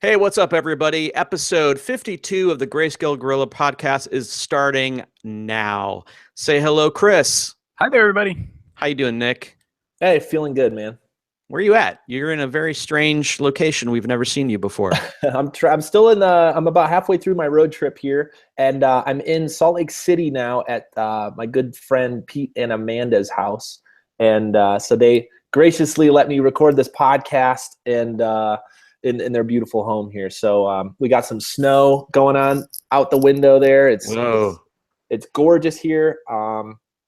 Hey, what's up, everybody? Episode 52 of the Greyscalegorilla podcast is starting now. Say hello, Chris. Hi there, everybody. How you doing, Nick? Hey, feeling good, man. Where are you at? You're in a very strange location. We've never seen you before. I'm still in I'm about halfway through my road trip here, and I'm in Salt Lake City now at my good friend Pete and Amanda's house, and so they graciously let me record this podcast and in their beautiful home here. So we got some snow going on out the window there. Whoa. It's gorgeous here,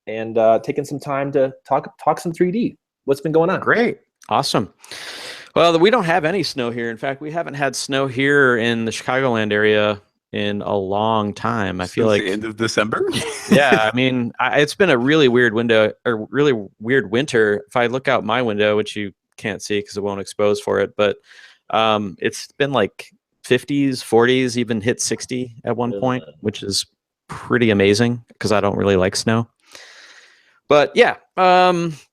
and taking some time to talk some 3D. What's been going on? Great. Awesome. Well, we don't have any snow here. In fact, we haven't had snow here in the Chicagoland area in a long time. I feel like the end of December. Yeah, I mean, it's been a really weird winter. If I look out my window, which you can't see because it won't expose for it, but it's been like 50s, 40s, even hit 60 at one point, which is pretty amazing because I don't really like snow. But yeah,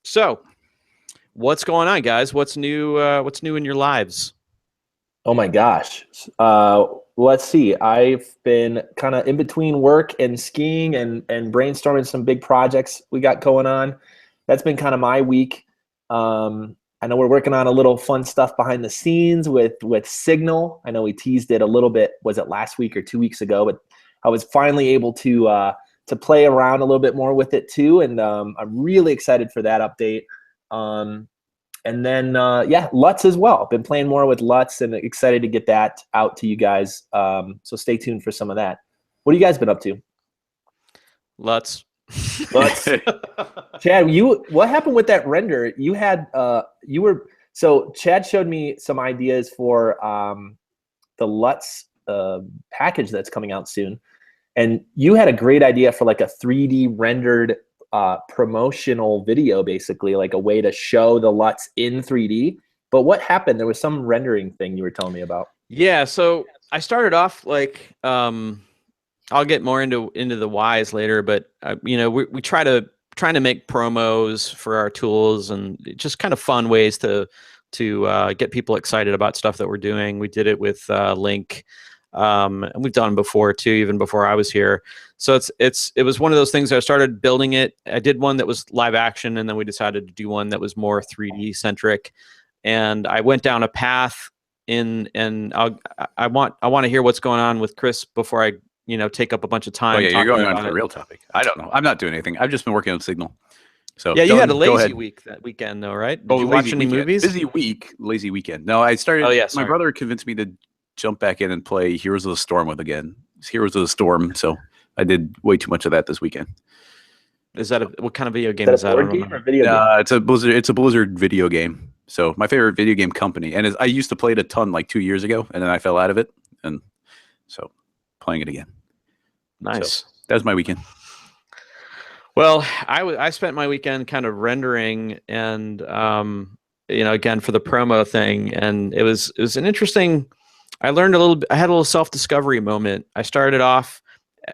so what's going on, guys? What's new in your lives? Oh my gosh. Let's see. I've been kind of in between work and skiing and brainstorming some big projects we got going on. That's been kind of my week. I know we're working on a little fun stuff behind the scenes with Signal. I know we teased it a little bit. Was it last week or 2 weeks ago? But I was finally able to play around a little bit more with it too, and I'm really excited for that update. And then, yeah, LUTs as well. Been playing more with LUTs and excited to get that out to you guys. So stay tuned for some of that. What have you guys been up to? LUTs. Chad, what happened with that render? You had, so Chad showed me some ideas for the LUTs package that's coming out soon. And you had a great idea for like a 3D rendered promotional video, basically like a way to show the LUTs in 3D. But what happened? There was some rendering thing you were telling me about. Yeah, so I started off like I'll get more into the whys later, but we trying to make promos for our tools and just kind of fun ways to get people excited about stuff that we're doing. We did it with Link. And we've done it before too, even before I was here. So it was one of those things. I started building it. I did one that was live action, and then we decided to do one that was more 3D centric. And I went down a path and I want to hear what's going on with Chris before I take up a bunch of time. Oh yeah, you're going on to the real topic. I don't know. I'm not doing anything. I've just been working on Signal. So yeah, you had a lazy week that weekend though, right? Did you watch any movies? Busy week, lazy weekend. No, I started. Oh yeah, my brother convinced me to jump back in and play Heroes of the Storm again. It's Heroes of the Storm, so I did way too much of that this weekend. Is that what kind of video game is that? Board game or video game? It's a Blizzard video game. So my favorite video game company, and I used to play it a ton like 2 years ago, and then I fell out of it, and so playing it again. Nice. So that was my weekend. Well, I spent my weekend kind of rendering and again for the promo thing, and it was an interesting. I learned a little bit. I had a little self-discovery moment. I started off,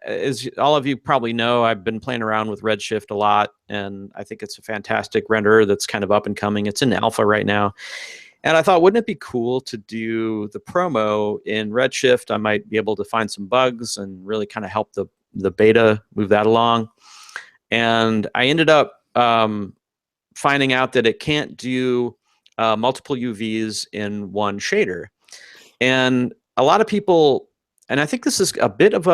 as all of you probably know, I've been playing around with Redshift a lot, and I think it's a fantastic renderer that's kind of up and coming. It's in alpha right now. And I thought, wouldn't it be cool to do the promo in Redshift? I might be able to find some bugs and really kind of help the beta move that along. And I ended up finding out that it can't do multiple UVs in one shader. And a lot of people, and I think this is a bit of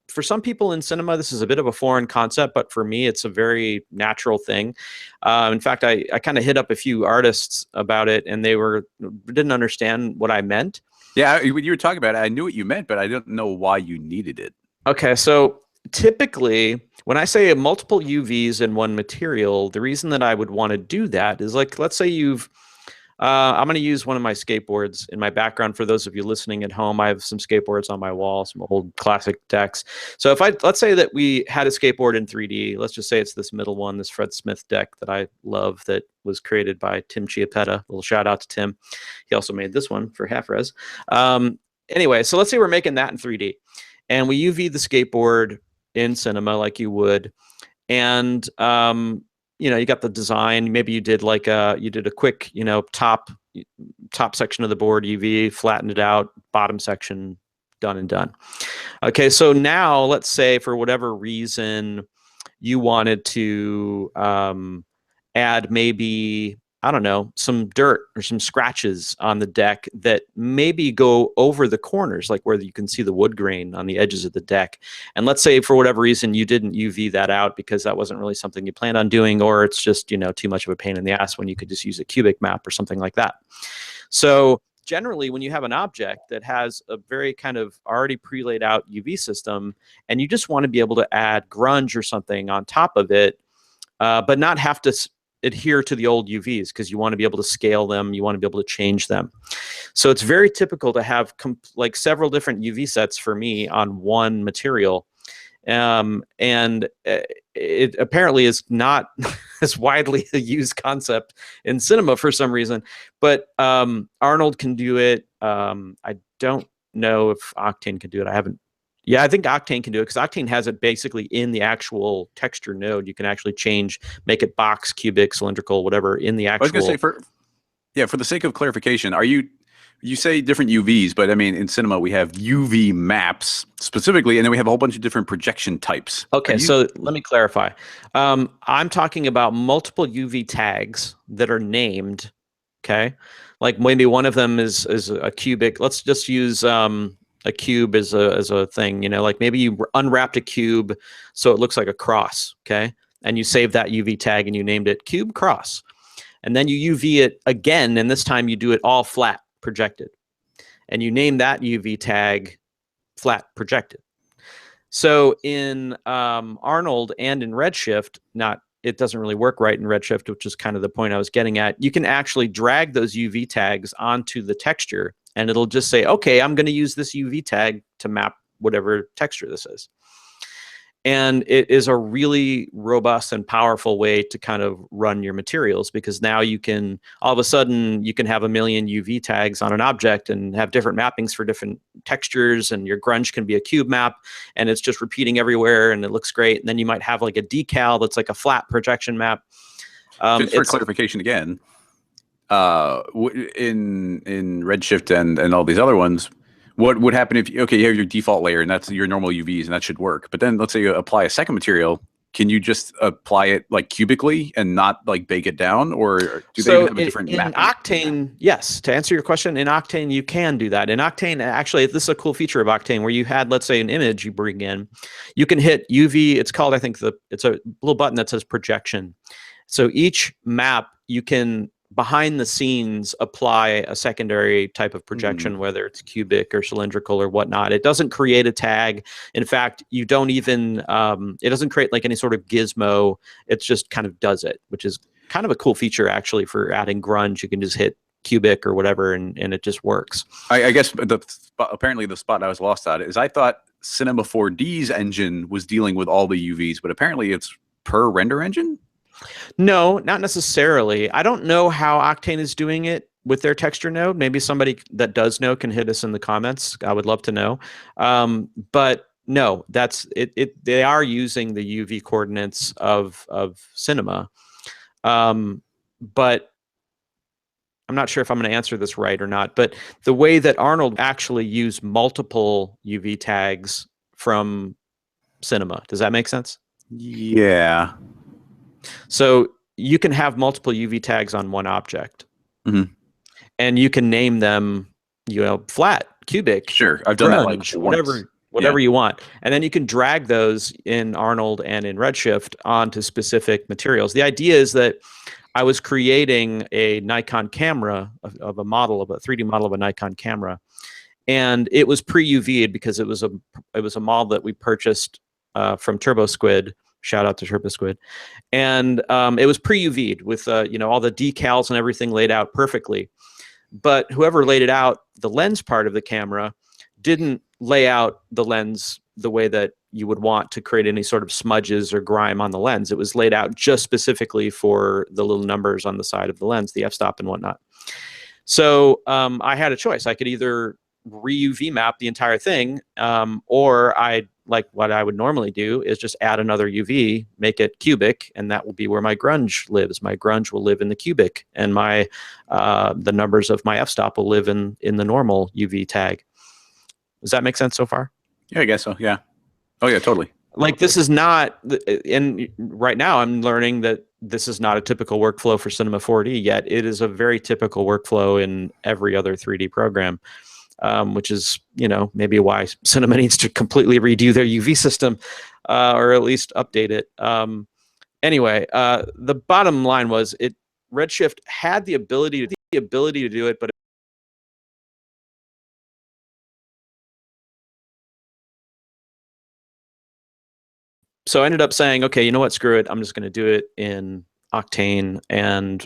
for some people in cinema, this is a bit of a foreign concept, but for me, it's a very natural thing. In fact, I kind of hit up a few artists about it, and they didn't understand what I meant. Yeah, when you were talking about it, I knew what you meant, but I didn't know why you needed it. Okay, so typically, when I say multiple UVs in one material, the reason that I would want to do that is like, let's say I'm going to use one of my skateboards in my background. For those of you listening at home, I have some skateboards on my wall, some old classic decks. So let's say that we had a skateboard in 3D. Let's just say it's this middle one, this Fred Smith deck that I love that was created by Tim Chiappetta. A little shout out to Tim. He also made this one for half res. Anyway, so let's say we're making that in 3D. And we UV the skateboard in Cinema like you would. And you got the design. Maybe you did a quick, top section of the board UV, flattened it out, bottom section done and done. Okay, so now let's say for whatever reason you wanted to add maybe, I don't know, some dirt or some scratches on the deck that maybe go over the corners, like where you can see the wood grain on the edges of the deck. And let's say for whatever reason you didn't UV that out because that wasn't really something you planned on doing, or it's just, you know, too much of a pain in the ass when you could just use a cubic map or something like that. So generally, when you have an object that has a very kind of already pre-laid out UV system, and you just want to be able to add grunge or something on top of it, but not have to adhere to the old UVs, because you want to be able to scale them, you want to be able to change them. So it's very typical to have like several different UV sets for me on one material. And it apparently is not as widely a used concept in cinema for some reason, but Arnold can do it. I don't know if Octane can do it. I haven't. Yeah, I think Octane can do it because Octane has it basically in the actual texture node. You can actually change, make it box, cubic, cylindrical, whatever in the actual. I was going to say, for the sake of clarification, you say different UVs, but I mean, in cinema, we have UV maps specifically, and then we have a whole bunch of different projection types. Okay, so let me clarify. I'm talking about multiple UV tags that are named, okay? Like maybe one of them is a cubic. Let's just use a cube as a thing, you know, like maybe you unwrapped a cube so it looks like a cross, okay? And you saved that UV tag and you named it cube cross. And then you UV it again, and this time you do it all flat, projected. And you name that UV tag flat projected. So in Arnold and in Redshift, it doesn't really work right in Redshift, which is kind of the point I was getting at. You can actually drag those UV tags onto the texture, and it'll just say, okay, I'm going to use this UV tag to map whatever texture this is. And it is a really robust and powerful way to kind of run your materials, because now you can, all of a sudden, you can have a million UV tags on an object and have different mappings for different textures, and your grunge can be a cube map, and it's just repeating everywhere, and it looks great. And then you might have like a decal that's like a flat projection map. Just for clarification again, in Redshift and all these other ones, what would happen if, okay, you have your default layer and that's your normal UVs and that should work. But then let's say you apply a second material, can you just apply it like cubically and not like bake it down, or do they even have a different map? In Octane, yes, to answer your question, in Octane, you can do that. In Octane, actually, this is a cool feature of Octane where you had, let's say, an image you bring in, you can hit UV, it's called, I think, it's a little button that says projection. So each map, you can, behind the scenes, apply a secondary type of projection, whether it's cubic or cylindrical or whatnot. It doesn't create a tag. In fact, you don't even, it doesn't create like any sort of gizmo. It just kind of does it, which is kind of a cool feature actually for adding grunge. You can just hit cubic or whatever and it just works. I guess apparently the spot I was lost at is I thought Cinema 4D's engine was dealing with all the UVs, but apparently it's per render engine? No, not necessarily. I don't know how Octane is doing it with their texture node. Maybe somebody that does know can hit us in the comments. I would love to know. But no, that's it. They are using the UV coordinates of Cinema. But I'm not sure if I'm going to answer this right or not. But the way that Arnold actually used multiple UV tags from Cinema, does that make sense? Yeah. So you can have multiple UV tags on one object, and you can name them, you know, flat, cubic, sure, I've done that like whatever you want, and then you can drag those in Arnold and in Redshift onto specific materials. The idea is that I was creating a Nikon camera of a model of a 3D model of a Nikon camera, and it was pre-UV'd because it was a model that we purchased from TurboSquid. Shout out to TurboSquid. And it was pre-UV'd with you know, all the decals and everything laid out perfectly. But whoever laid it out, the lens part of the camera, didn't lay out the lens the way that you would want to create any sort of smudges or grime on the lens. It was laid out just specifically for the little numbers on the side of the lens, the f-stop and whatnot. So I had a choice. I could either re-UV map the entire thing, or like what I would normally do is just add another UV, make it cubic, and that will be where my grunge lives. My grunge will live in the cubic, and my the numbers of my f-stop will live in the normal UV tag. Does that make sense so far? Yeah, I guess so. Yeah. Oh yeah, totally. Like this is not, and right now I'm learning that this is not a typical workflow for Cinema 4D yet. It is a very typical workflow in every other 3D program, which is, you know, maybe why Cinema needs to completely redo their UV system, or at least update it. Anyway, the bottom line was Redshift had the ability to do it, but so I ended up saying, okay, you know what, screw it. I'm just going to do it in Octane, and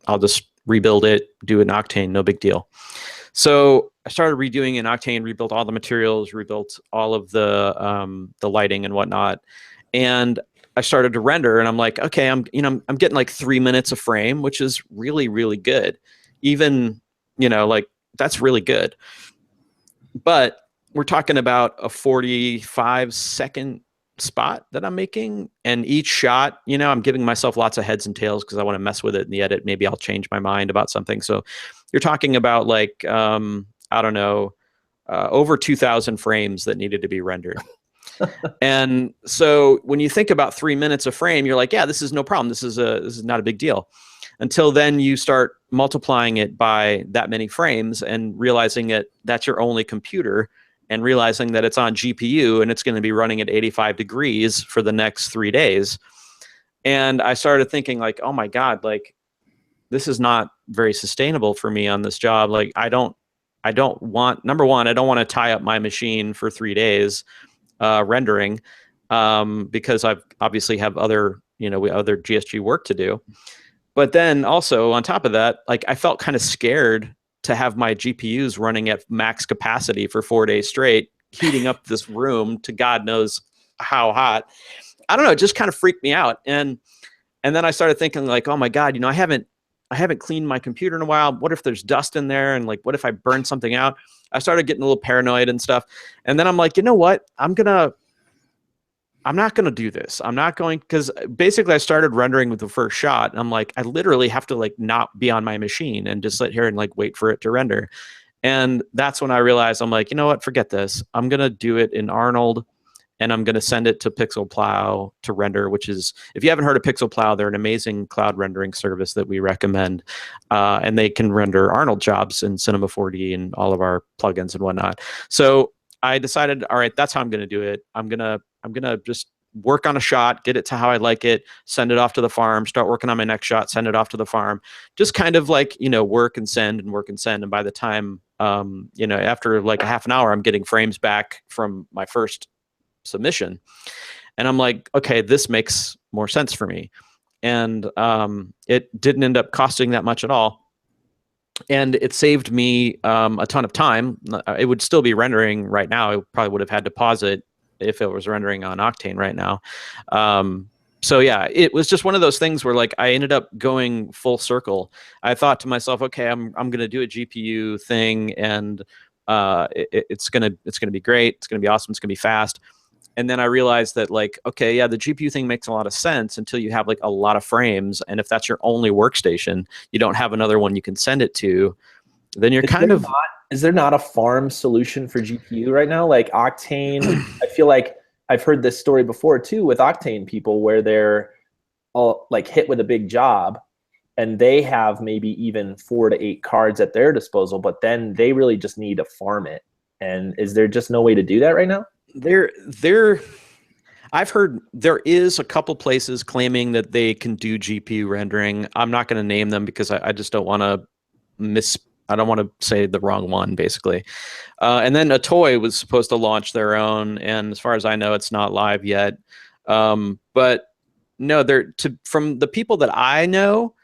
I'll just rebuild it, do it in Octane, no big deal. So I started redoing in Octane, rebuilt all the materials, rebuilt all of the lighting and whatnot, and I started to render, and I'm like, okay, I'm getting like 3 minutes a frame, which is really, really good. Even, you know, like that's really good. But we're talking about a 45-second spot that I'm making, and each shot, you know, I'm giving myself lots of heads and tails because I want to mess with it in the edit. Maybe I'll change my mind about something. So you're talking about like I don't know, over 2,000 frames that needed to be rendered. And so when you think about 3 minutes a frame, you're like, yeah, this is no problem. This is not a big deal. Until then you start multiplying it by that many frames and realizing that that's your only computer, and realizing that it's on GPU and it's going to be running at 85 degrees for the next 3 days. And I started thinking like, oh my God, like this is not very sustainable for me on this job. Like I don't want, number one, I don't want to tie up my machine for 3 days rendering, because I've obviously have other, you know, other GSG work to do. But then also on top of that, like I felt kind of scared to have my GPUs running at max capacity for 4 days straight, heating up this room to God knows how hot. I don't know, it just kind of freaked me out. And then I started thinking like, oh my God, you know, I haven't cleaned my computer in a while. What if there's dust in there? And like, what if I burn something out? I started getting a little paranoid and stuff. And then I'm like, you know what? I'm not going to do this. I'm not going, because basically I started rendering with the first shot. And I'm like, I literally have to like not be on my machine and just sit here and like wait for it to render. And that's when I realized, I'm like, you know what, forget this. I'm going to do it in Arnold, and I'm going to send it to PixelPlow to render, which is, if you haven't heard of PixelPlow, they're an amazing cloud rendering service that we recommend. And they can render Arnold jobs in Cinema 4D and all of our plugins and whatnot. So I decided, all right, that's how I'm going to do it. I'm going to just work on a shot, get it to how I like it, send it off to the farm, start working on my next shot, send it off to the farm, just kind of like, you know, work and send and work and send. And by the time, you know, after like a half an hour, I'm getting frames back from my first submission. And I'm like, okay, this makes more sense for me. And it didn't end up costing that much at all. And it saved me a ton of time. It would still be rendering right now. I probably would have had to pause it if it was rendering on Octane right now. So yeah, it was just one of those things where like I ended up going full circle. I thought to myself, okay, I'm going to do a GPU thing, and it's gonna be great. It's gonna be awesome. It's gonna be fast. And then I realized that like, okay, yeah, the GPU thing makes a lot of sense until you have like a lot of frames. And if that's your only workstation, you don't have another one you can send it to, then you're is there not a farm solution for GPU right now? Like Octane, I feel like I've heard this story before too with Octane people where they're all like hit with a big job and they have maybe even 4 to 8 cards at their disposal, but then they really just need to farm it. And is there just no way to do that right now? I've heard there is a couple places claiming that they can do GPU rendering. I'm not going to name them because I just don't want to I don't want to say the wrong one, basically. And then Atoy was supposed to launch their own, and as far as I know, it's not live yet. But no, from the people that I know,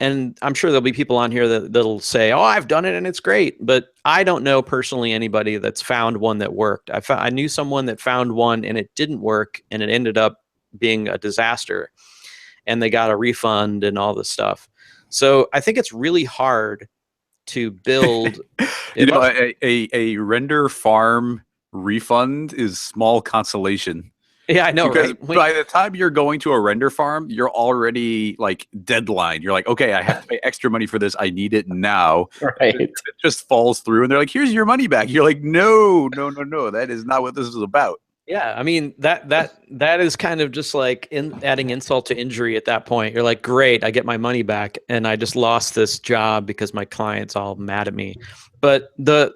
and I'm sure there'll be people on here that'll say, oh, I've done it and it's great. But I don't know personally anybody that's found one that worked. I knew someone that found one and it didn't work, and it ended up being a disaster. And they got a refund and all this stuff. So I think it's really hard to build. You know, a render farm refund is small consolation. Yeah, I know, Because right? by the time you're going to a render farm, you're already like deadline. You're like, okay, I have to pay extra money for this. I need it now. Right. It just falls through, and they're like, "Here's your money back." You're like, "No, no, no, no. That is not what this is about." Yeah, I mean that is kind of just like adding insult to injury at that point. You're like, great, I get my money back, and I just lost this job because my client's all mad at me. But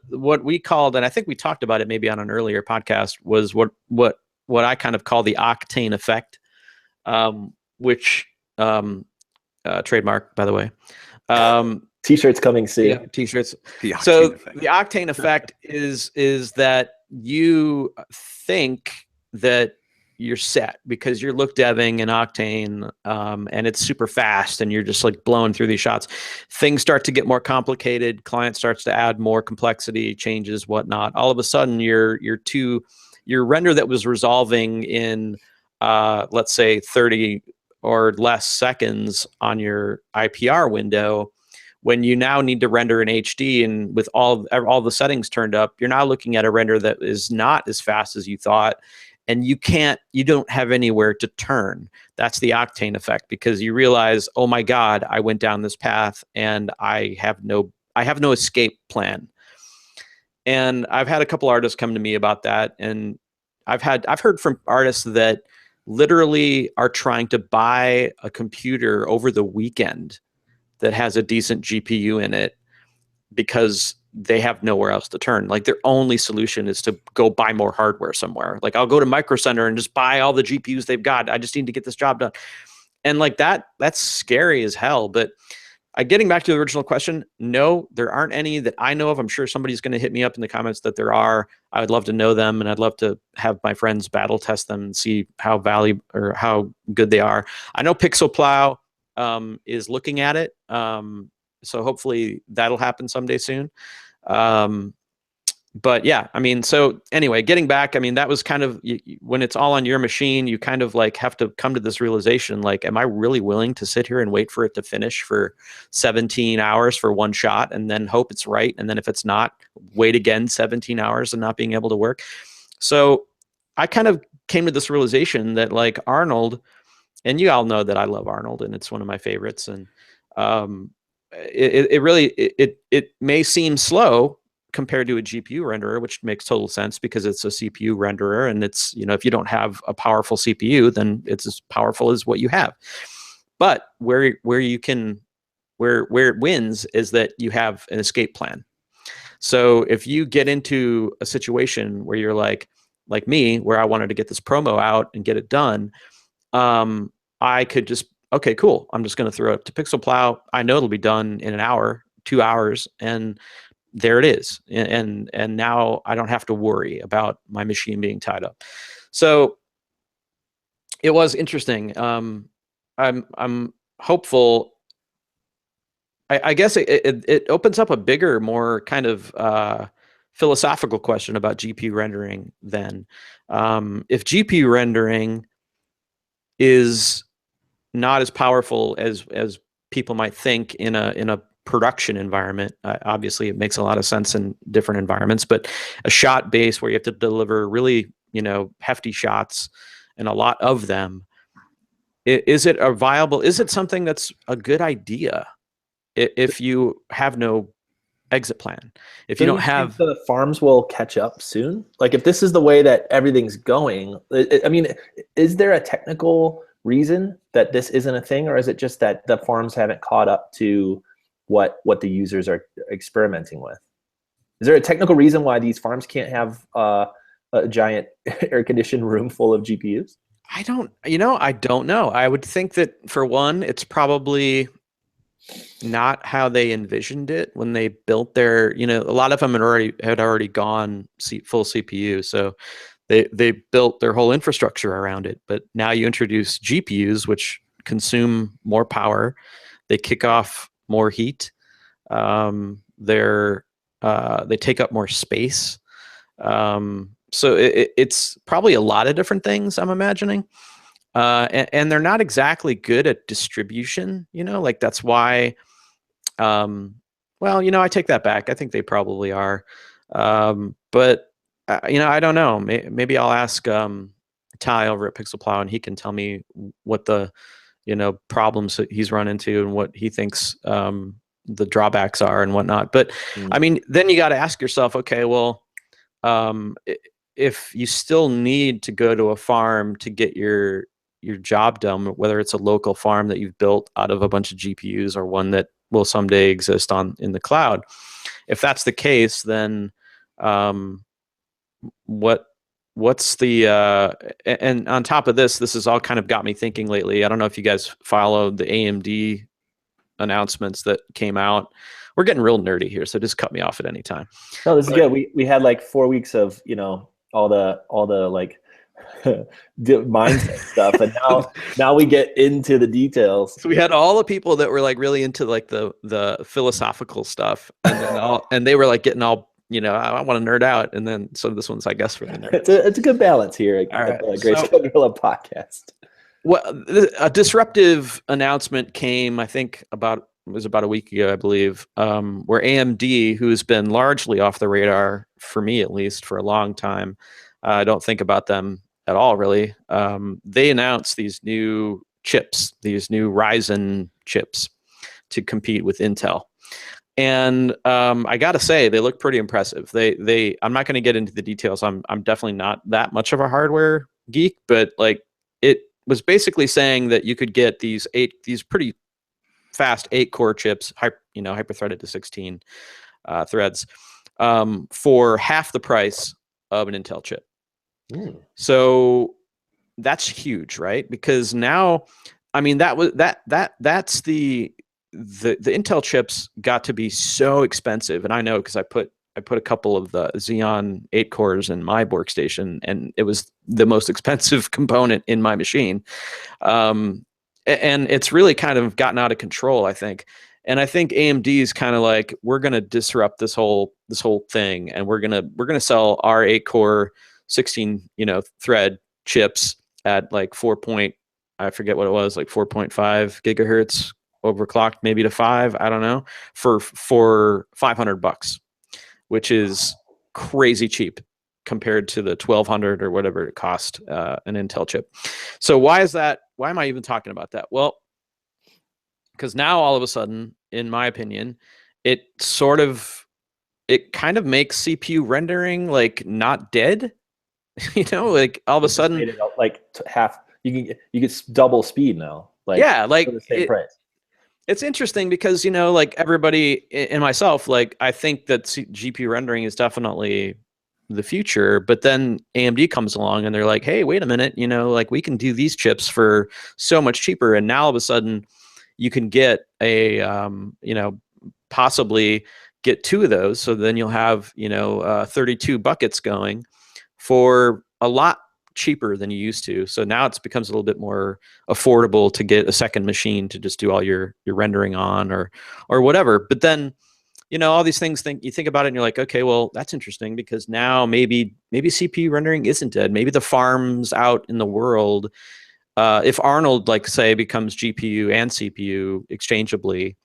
what we called, and I think we talked about it maybe on an earlier podcast, was what I kind of call the octane effect, which trademark, by the way. T-shirts coming soon. Yeah, t-shirts. The octane So effect. the octane effect is that you think that you're set because you're look deving in Octane, and it's super fast, and you're just like blowing through these shots. Things start to get more complicated. Client starts to add more complexity, changes, whatnot. All of a sudden, your render that was resolving in let's say 30 or less seconds on your IPR window, when you now need to render in HD and with all the settings turned up, you're now looking at a render that is not as fast as you thought, and you don't have anywhere to turn. That's the octane effect, because you realize, oh my God, I went down this path and I have no escape plan. And I've had a couple artists come to me about that, and I've heard from artists that literally are trying to buy a computer over the weekend that has a decent GPU in it because they have nowhere else to turn. Like their only solution is to go buy more hardware somewhere. Like I'll go to Micro Center and just buy all the GPUs they've got. I just need to get this job done. And like that's scary as hell. But getting back to the original question, no, there aren't any that I know of. I'm sure somebody's going to hit me up in the comments that there are. I would love to know them, and I'd love to have my friends battle test them and see how valuable or how good they are. I know Pixel Plow is looking at it. So hopefully that'll happen someday soon. But yeah, I mean, so anyway, getting back, I mean, that was kind of when it's all on your machine, you kind of like have to come to this realization, like, am I really willing to sit here and wait for it to finish for 17 hours for one shot and then hope it's right? And then if it's not, wait again 17 hours and not being able to work. So I kind of came to this realization that like Arnold, and you all know that I love Arnold and it's one of my favorites. And it may seem slow compared to a GPU renderer, which makes total sense because it's a CPU renderer, and it's, you know, if you don't have a powerful CPU, then it's as powerful as what you have. But where it wins is that you have an escape plan. So if you get into a situation where you're like me, where I wanted to get this promo out and get it done, I could just, okay, cool, I'm just going to throw it to Pixel Plow. I know it'll be done in an hour, 2 hours, and there it is. And now I don't have to worry about my machine being tied up. So it was interesting. I'm hopeful. I guess it opens up a bigger, more kind of philosophical question about GPU rendering then. If GPU rendering is not as powerful as people might think in a production environment, obviously it makes a lot of sense in different environments, but a shot base where you have to deliver really, you know, hefty shots and a lot of them, is it something that's a good idea if you have no exit plan, if you don't have the farms will catch up soon? Like if this is the way that everything's going, I mean, is there a technical reason that this isn't a thing, or is it just that the farms haven't caught up to what the users are experimenting with? Is there a technical reason why these farms can't have a giant air-conditioned room full of GPUs? I don't know. I would think that for one, it's probably not how they envisioned it when they built their, you know, a lot of them had already gone full CPU. So they built their whole infrastructure around it. But now you introduce GPUs, which consume more power. They kick off more heat. They take up more space. So it's probably a lot of different things, I'm imagining. And they're not exactly good at distribution, you know, like that's why, well, you know, I take that back. I think they probably are. But, you know, I don't know. Maybe I'll ask Ty over at Pixel Plow, and he can tell me what the problems that he's run into and what he thinks the drawbacks are and whatnot. But I mean, then you got to ask yourself, okay, well, if you still need to go to a farm to get your job done, whether it's a local farm that you've built out of a bunch of GPUs or one that will someday exist in the cloud, if that's the case, then what's the and on top of this has all kind of got me thinking lately. I don't know if you guys followed the AMD announcements that came out. We're getting real nerdy here, so just cut me off at any time. No, this is good. We had like 4 weeks of all the like mindset stuff, and now we get into the details. So we had all the people that were like really into like the philosophical stuff, and then and they were like getting all I want to nerd out, and then so this one's I guess for the nerd. It's a good balance here at the Greyscalegorilla podcast. Well, a disruptive announcement came, I think it was about a week ago, I believe, where AMD, who's been largely off the radar for me at least for a long time, I don't think about them at all really. They announced these new chips, these new Ryzen chips to compete with Intel. And I got to say, they look pretty impressive. I'm not going to get into the details. I'm definitely not that much of a hardware geek, but like it was basically saying that you could get these pretty fast 8-core chips, hyper-threaded to 16 threads, for half the price of an Intel chip. So that's huge, right? Because now, I mean, that's the Intel chips got to be so expensive, and I know because I put a couple of the Xeon 8 cores in my workstation, and it was the most expensive component in my machine. And it's really kind of gotten out of control, I think. And I think AMD is kind of like, we're going to disrupt this whole thing, and we're gonna sell our 8-core 16 thread chips at like I forget what it was, like 4.5 gigahertz overclocked maybe to 5, I don't know, for $500, which is crazy cheap compared to the 1,200 or whatever it cost an Intel chip. So why is that? Why am I even talking about that? Well, because now all of a sudden, in my opinion, it kind of makes CPU rendering like not dead. Like all of a sudden, like half. You get double speed now. Like yeah, like for the same price. It's interesting because, like everybody and myself, like I think that GPU rendering is definitely the future, but then AMD comes along and they're like, hey, wait a minute, like we can do these chips for so much cheaper. And now all of a sudden you can get possibly get 2 of those. So then you'll have, 32 buckets going for a lot cheaper than you used to. So now it becomes a little bit more affordable to get a second machine to just do all your rendering on or whatever. But then, all these things, you think about it and you're like, okay, well, that's interesting because now maybe CPU rendering isn't dead. Maybe the farms out in the world, if Arnold, like say, becomes GPU and CPU exchangeably,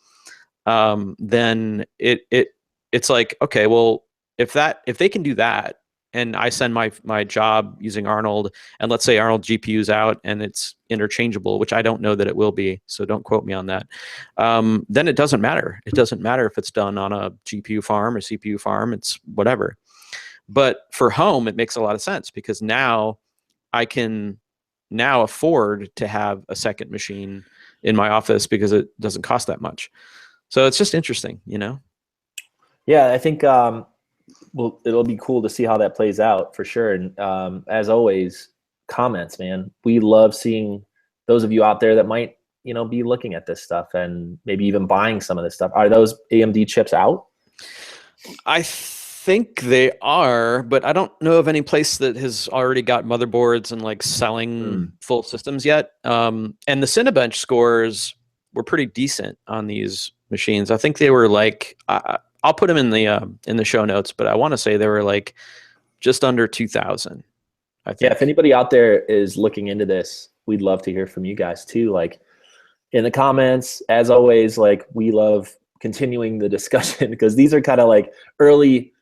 then it's like, okay, well, if they can do that, and I send my job using Arnold, and let's say Arnold GPU's out and it's interchangeable, which I don't know that it will be, so don't quote me on that, then it doesn't matter. It doesn't matter if it's done on a GPU farm or CPU farm, it's whatever. But for home, it makes a lot of sense because now I can afford to have a second machine in my office because it doesn't cost that much. So it's just interesting, Yeah, I think well, it'll be cool to see how that plays out for sure. And as always, comments, man. We love seeing those of you out there that might, be looking at this stuff and maybe even buying some of this stuff. Are those AMD chips out? I think they are, but I don't know of any place that has already got motherboards and like selling full systems yet. And the Cinebench scores were pretty decent on these machines. I think they were like, I'll put them in the show notes, but I want to say they were like just under 2,000. I think. Yeah, if anybody out there is looking into this, we'd love to hear from you guys too. Like in the comments, as always, like we love continuing the discussion because these are kind of like early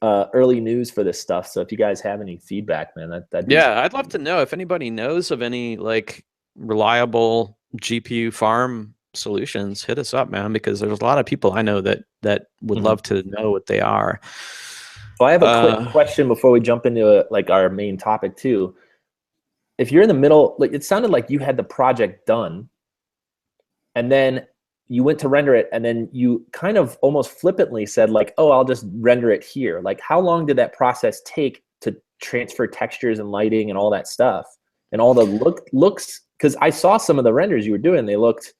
early news for this stuff. So if you guys have any feedback, man, that'd be Yeah, I'd love to know if anybody knows of any like reliable GPU farm solutions. Hit us up, man, because there's a lot of people I know that would Mhm. love to know what they are. Well, I have a quick question before we jump into like our main topic too. If you're in the middle, like it sounded like you had the project done, and then you went to render it, and then you kind of almost flippantly said like, "Oh, I'll just render it here." Like, how long did that process take to transfer textures and lighting and all that stuff and all the looks? Because I saw some of the renders you were doing; they looked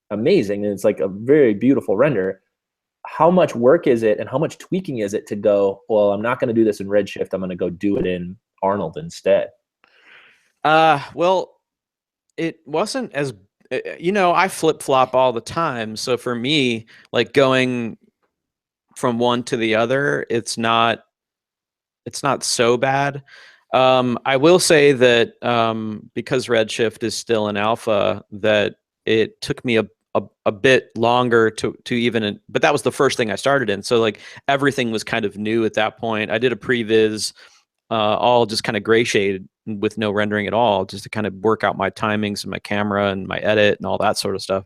amazing, and it's like a very beautiful render. How much work is it, and how much tweaking is it to go, well, I'm not going to do this in Redshift. I'm going to go do it in Arnold instead. Well, it wasn't as I flip flop all the time. So for me, like going from one to the other, it's not so bad. I will say that because Redshift is still in alpha, that it took me a bit longer to even, but that was the first thing I started in. So like everything was kind of new at that point. I did a previs, all just kind of gray shade with no rendering at all, just to kind of work out my timings and my camera and my edit and all that sort of stuff.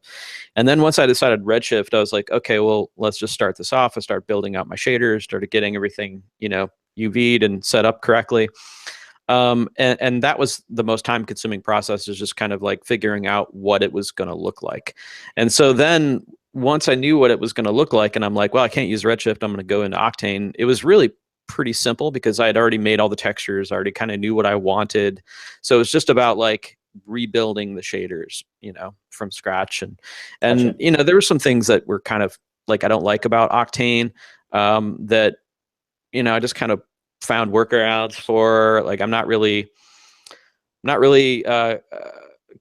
And then once I decided Redshift, I was like, okay, well, let's just start this off. I started building out my shaders, started getting everything, UV'd and set up correctly. And that was the most time consuming process, is just kind of like figuring out what it was going to look like. And so then once I knew what it was going to look like, and I'm like, well, I can't use Redshift, I'm going to go into Octane. It was really pretty simple because I had already made all the textures. I already kind of knew what I wanted. So it was just about like rebuilding the shaders, from scratch. And Gotcha. there were some things that were kind of like, I don't like about Octane, that, I just kind of found workarounds for. Like, I'm not really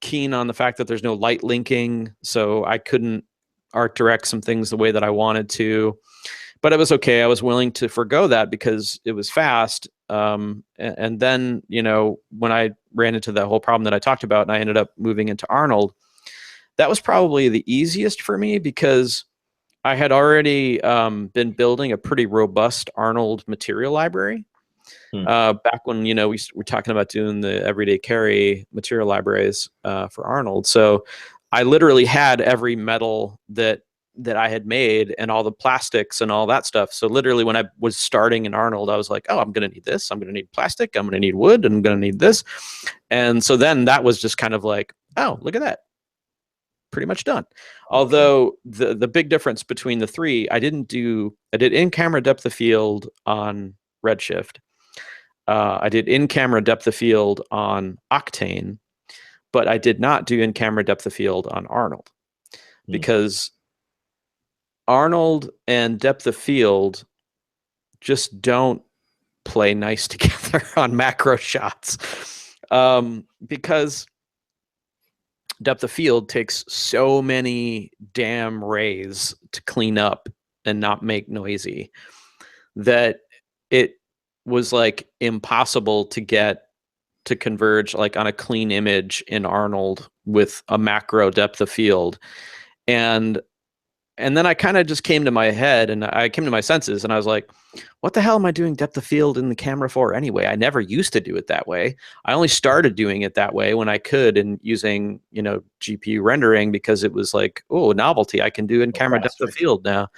keen on the fact that there's no light linking. So I couldn't art direct some things the way that I wanted to. But it was okay. I was willing to forgo that because it was fast. And then, when I ran into that whole problem that I talked about and I ended up moving into Arnold, that was probably the easiest for me because I had already been building a pretty robust Arnold material library. Back when, we were talking about doing the everyday carry material libraries for Arnold. So I literally had every metal that I had made and all the plastics and all that stuff. So literally when I was starting in Arnold, I was like, oh, I'm going to need this. I'm going to need plastic. I'm going to need wood. And I'm going to need this. And so then that was just kind of like, oh, look at that. Pretty much done. Although the big difference between the three, I did in-camera depth of field on Redshift. I did in-camera depth of field on Octane, but I did not do in-camera depth of field on Arnold because Arnold and depth of field just don't play nice together on macro shots, because depth of field takes so many damn rays to clean up and not make noisy that it was like impossible to get to converge like on a clean image in Arnold with a macro depth of field. And then I kind of just came to my head and I came to my senses and I was like, what the hell am I doing depth of field in the camera for anyway? I never used to do it that way. I only started doing it that way when I could and using, GPU rendering because it was like, oh, novelty. I can do in camera depth of field now.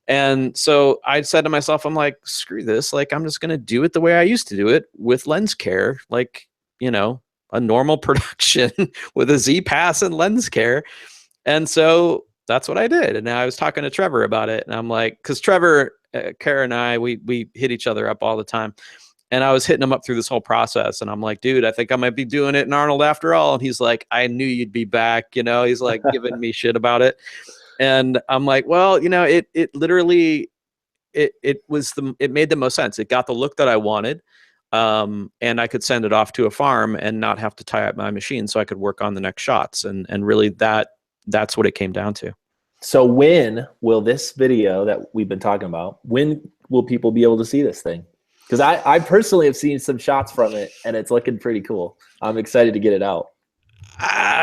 And so I said to myself, I'm like, screw this. Like, I'm just going to do it the way I used to do it with lens care, like, a normal production with a Z pass and lens care. And so that's what I did. And now I was talking to Trevor about it. And I'm like, because Trevor, Kara and I, we hit each other up all the time. And I was hitting him up through this whole process. And I'm like, dude, I think I might be doing it in Arnold after all. And he's like, I knew you'd be back. He's like giving me shit about it. And I'm like, well, it literally, it made the most sense. It got the look that I wanted. And I could send it off to a farm and not have to tie up my machine so I could work on the next shots. And really that's what it came down to. So when will this video that we've been talking about, when will people be able to see this thing? Because I personally have seen some shots from it and it's looking pretty cool. I'm excited to get it out.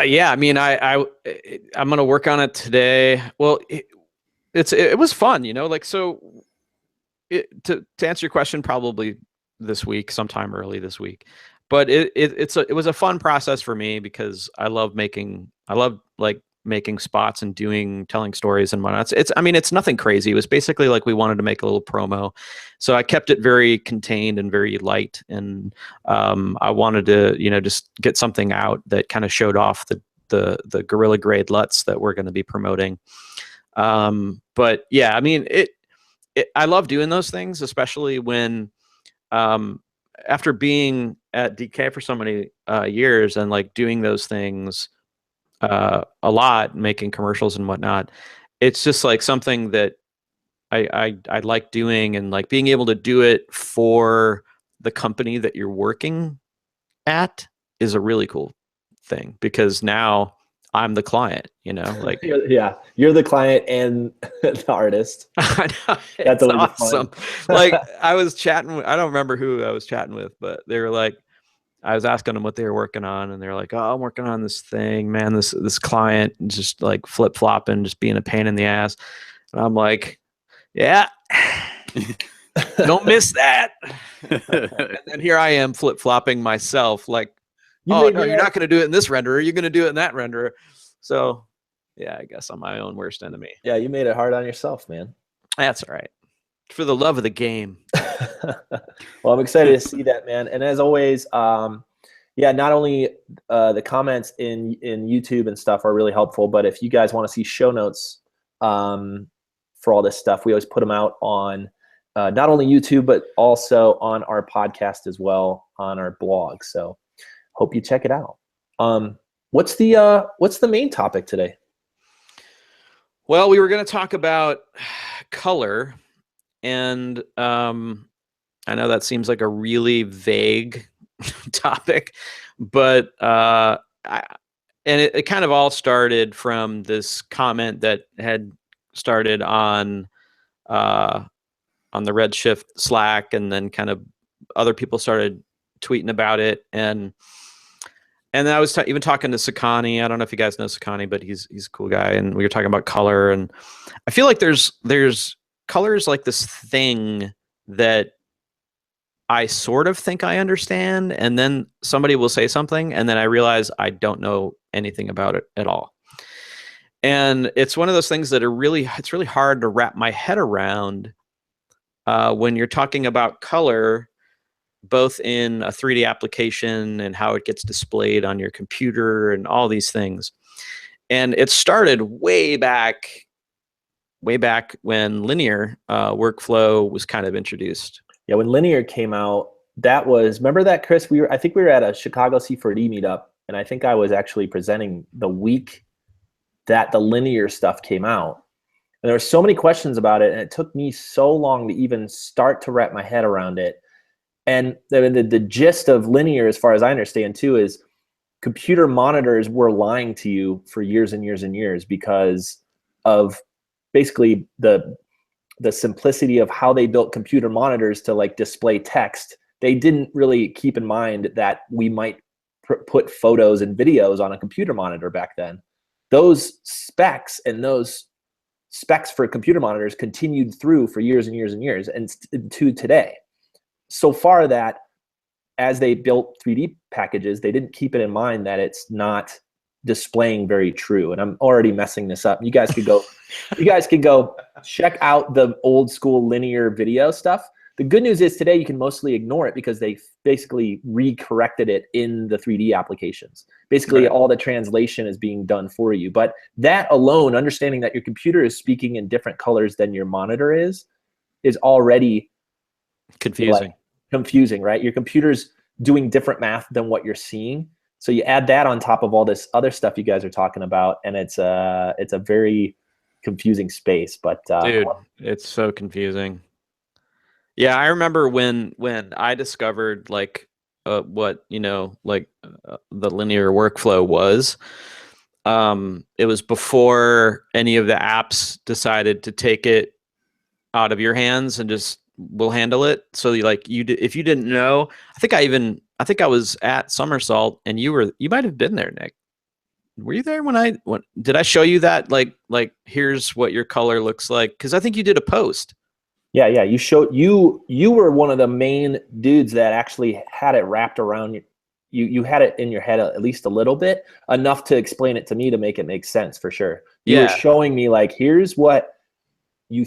Yeah, I mean, I'm going to work on it today. Well, it was fun, like, so to answer your question, probably this week, sometime early this week. But it was a fun process for me because I love like making spots and telling stories and whatnot. I mean, it's nothing crazy. It was basically like we wanted to make a little promo, so I kept it very contained and very light. And I wanted to, just get something out that kind of showed off the Gorilla Grade LUTs that we're going to be promoting. But yeah, I mean, I love doing those things, especially when after being at DK for so many years and like doing those things a lot, making commercials and whatnot. It's just like something that I like doing, and like being able to do it for the company that you're working at is a really cool thing, because now I'm the client, like Yeah, you're the client and the artist. I know, That's it's always awesome. Like I was chatting I don't remember who I was chatting with, but they were like, I was asking them what they were working on, and they're like, "Oh, I'm working on this thing, man. This client just like flip flopping, just being a pain in the ass." And I'm like, "Yeah, don't miss that." And then here I am flip flopping myself, like, "Oh no, you're not going to do it in this renderer. You're going to do it in that renderer." So, yeah, I guess I'm my own worst enemy. Yeah, you made it hard on yourself, man. That's all right. For the love of the game. Well, I'm excited to see that, man. And as always, yeah, not only the comments in YouTube and stuff are really helpful, but if you guys want to see show notes for all this stuff, we always put them out on not only YouTube, but also on our podcast as well, on our blog. So hope you check it out. What's the main topic today? Well, we were going to talk about color, and I know that seems like a really vague topic, but it kind of all started from this comment that had started on the Redshift Slack, and then kind of other people started tweeting about it, and then I was even talking to Sakani. I don't know if you guys know Sakani, but he's a cool guy, and we were talking about color, and I feel like there's color is like this thing that I sort of think I understand, and then somebody will say something, and then I realize I don't know anything about it at all. And it's one of those things that it's really hard to wrap my head around when you're talking about color, both in a 3D application and how it gets displayed on your computer and all these things. And it started way back when linear workflow was kind of introduced. Yeah, when linear came out, remember that, Chris? I think we were at a Chicago C4D meetup, and I think I was actually presenting the week that the linear stuff came out. And there were so many questions about it, and it took me so long to even start to wrap my head around it. And the gist of linear, as far as I understand too, is computer monitors were lying to you for years and years and years because of basically the simplicity of how they built computer monitors to like display text. They didn't really keep in mind that we might put photos and videos on a computer monitor back then. Those specs for computer monitors continued through for years and years and years, and to today. So far that as they built 3D packages, they didn't keep it in mind that it's not displaying very true. And I'm already messing this up. You guys could go check out the old school linear video stuff. The good news is today you can mostly ignore it because they basically re-corrected it in the 3D applications. Basically, right. All the translation is being done for you. But that alone, understanding that your computer is speaking in different colors than your monitor is already confusing, right? Your computer's doing different math than what you're seeing. So you add that on top of all this other stuff you guys are talking about, and it's a very confusing space. But dude, it's so confusing. Yeah, I remember when I discovered like what the linear workflow was. It was before any of the apps decided to take it out of your hands and just will handle it. So if you didn't know, I think I was at Somersault, and you might have been there, Nick. Were you there when did I show you that? Like here's what your color looks like? Because I think you did a post. Yeah. You were one of the main dudes that actually had it wrapped around you. You had it in your head at least a little bit, enough to explain it to me to make it make sense for sure. You were showing me like, here's what you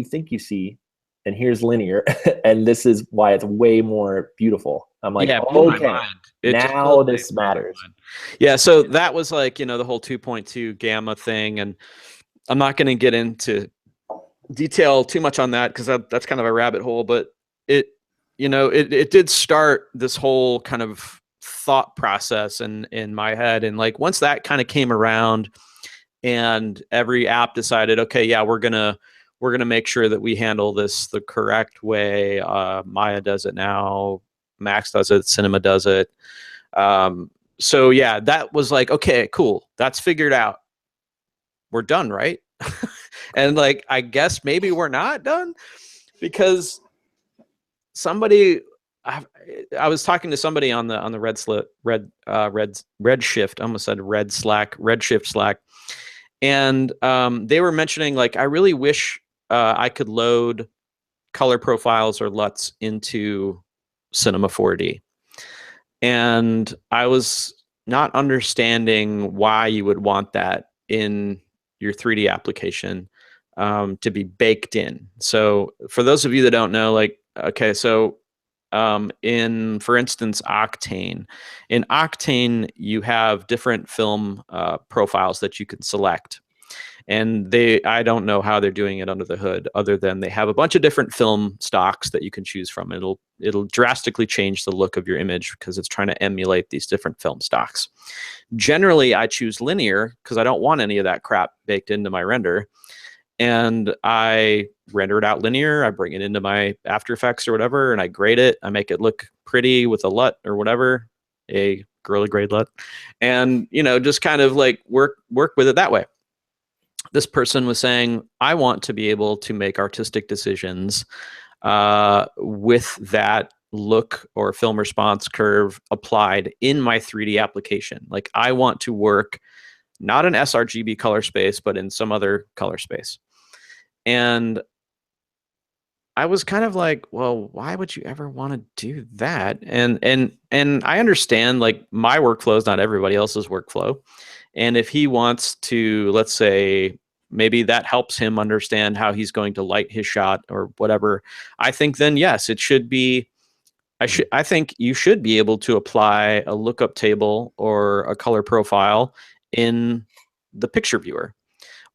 think you see, and here's linear, and this is why it's way more beautiful. I'm like, yeah, blew my okay, mind. It just now totally this blew my matters. mind. Yeah, so that was like, you know, the whole 2.2 gamma thing, and I'm not going to get into detail too much on that because that's kind of a rabbit hole, but it, you know, it did start this whole kind of thought process in my head. And like, once that kind of came around and every app decided, okay, yeah, we're gonna make sure that we handle this the correct way. Maya does it now, Max does it, Cinema does it. So yeah, that was like, okay, cool, that's figured out. We're done, right? And like, I guess maybe we're not done, because somebody, I was talking to somebody on the Redshift, I almost said Redshift Slack, and they were mentioning like, I really wish I could load color profiles or LUTs into Cinema 4D, and I was not understanding why you would want that in your 3D application, to be baked in. So for those of you that don't know, like, okay, so in, for instance, Octane. In Octane, you have different film profiles that you can select. And I don't know how they're doing it under the hood, other than they have a bunch of different film stocks that you can choose from. It'll drastically change the look of your image because it's trying to emulate these different film stocks. Generally, I choose linear because I don't want any of that crap baked into my render. And I render it out linear. I bring it into my After Effects or whatever, and I grade it. I make it look pretty with a LUT or whatever, a Gorilla Grade LUT, and, you know, just kind of like work with it that way. This person was saying, I want to be able to make artistic decisions with that look or film response curve applied in my 3D application. Like, I want to work not in sRGB color space, but in some other color space. And I was kind of like, well, why would you ever want to do that? And I understand, like, my workflow is not everybody else's workflow. And if he wants to, let's say, maybe that helps him understand how he's going to light his shot or whatever, I think then yes, it should be, I think you should be able to apply a lookup table or a color profile in the picture viewer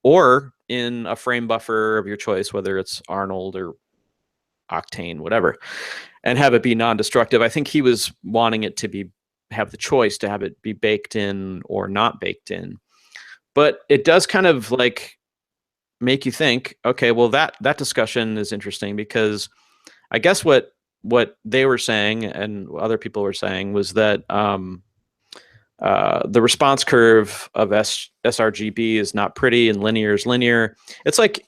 or in a frame buffer of your choice, whether it's Arnold or Octane, whatever, and have it be non-destructive. I think he was wanting it to have the choice to have it be baked in or not baked in. But it does kind of like make you think, okay, well, that discussion is interesting, because I guess what they were saying and other people were saying was that the response curve of sRGB is not pretty and linear is linear. It's like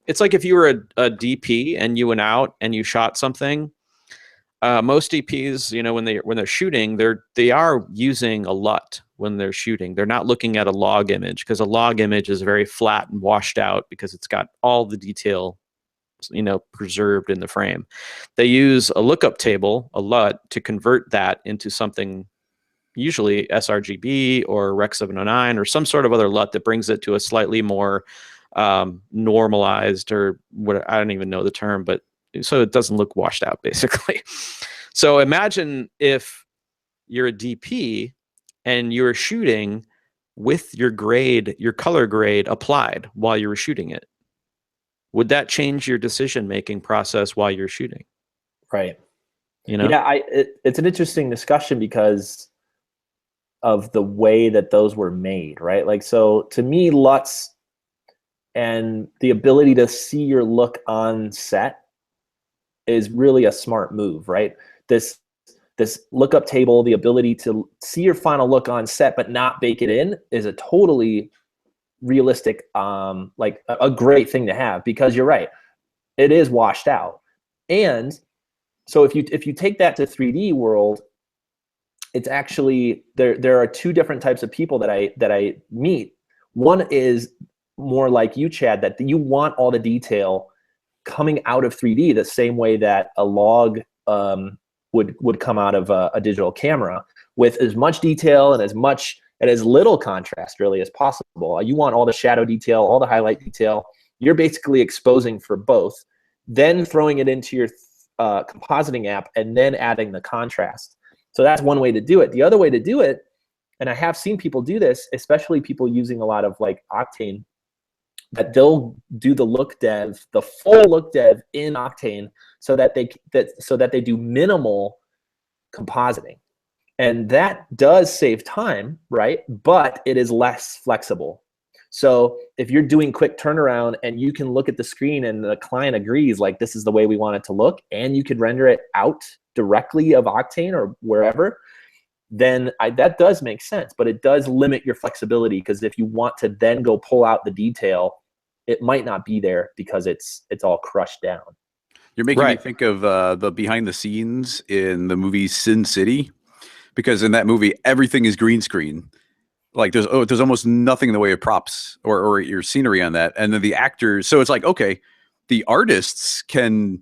if you were a DP and you went out and you shot something. Most DPs, you know, when they're shooting, they are using a LUT when they're shooting. They're not looking at a log image, because a log image is very flat and washed out because it's got all the detail, you know, preserved in the frame. They use a lookup table, a LUT, to convert that into something, usually sRGB or Rec 709 or some sort of other LUT that brings it to a slightly more normalized, or what, I don't even know the term, but so it doesn't look washed out, basically. So imagine if you're a DP and you're shooting with your grade, your color grade applied while you were shooting it. Would that change your decision-making process while you're shooting? Right. You know? Yeah, it's an interesting discussion because of the way that those were made, right? Like, so to me, LUTs and the ability to see your look on set is really a smart move, right? This lookup table, the ability to see your final look on set but not bake it in, is a totally realistic, like a great thing to have, because you're right, it is washed out. And so if you take that to 3D world, it's actually, there are two different types of people that I meet. One is more like you, Chad, that you want all the detail coming out of 3D the same way that a log would come out of a digital camera, with as much detail and as little contrast really as possible. You want all the shadow detail, all the highlight detail. You're basically exposing for both, then throwing it into your compositing app, and then adding the contrast. So that's one way to do it. The other way to do it, and I have seen people do this, especially people using a lot of like Octane, that they'll do the look dev, the full look dev in Octane, so that they do minimal compositing. And that does save time, right? But it is less flexible. So if you're doing quick turnaround and you can look at the screen and the client agrees, like, this is the way we want it to look, and you could render it out directly of Octane or wherever, then that does make sense. But it does limit your flexibility, because if you want to then go pull out the detail, it might not be there because it's all crushed down. You're making me think of the behind the scenes in the movie Sin City, because in that movie everything is green screen. Like there's almost nothing in the way of props or your scenery on that, and then the actors. So it's like, okay, the artists can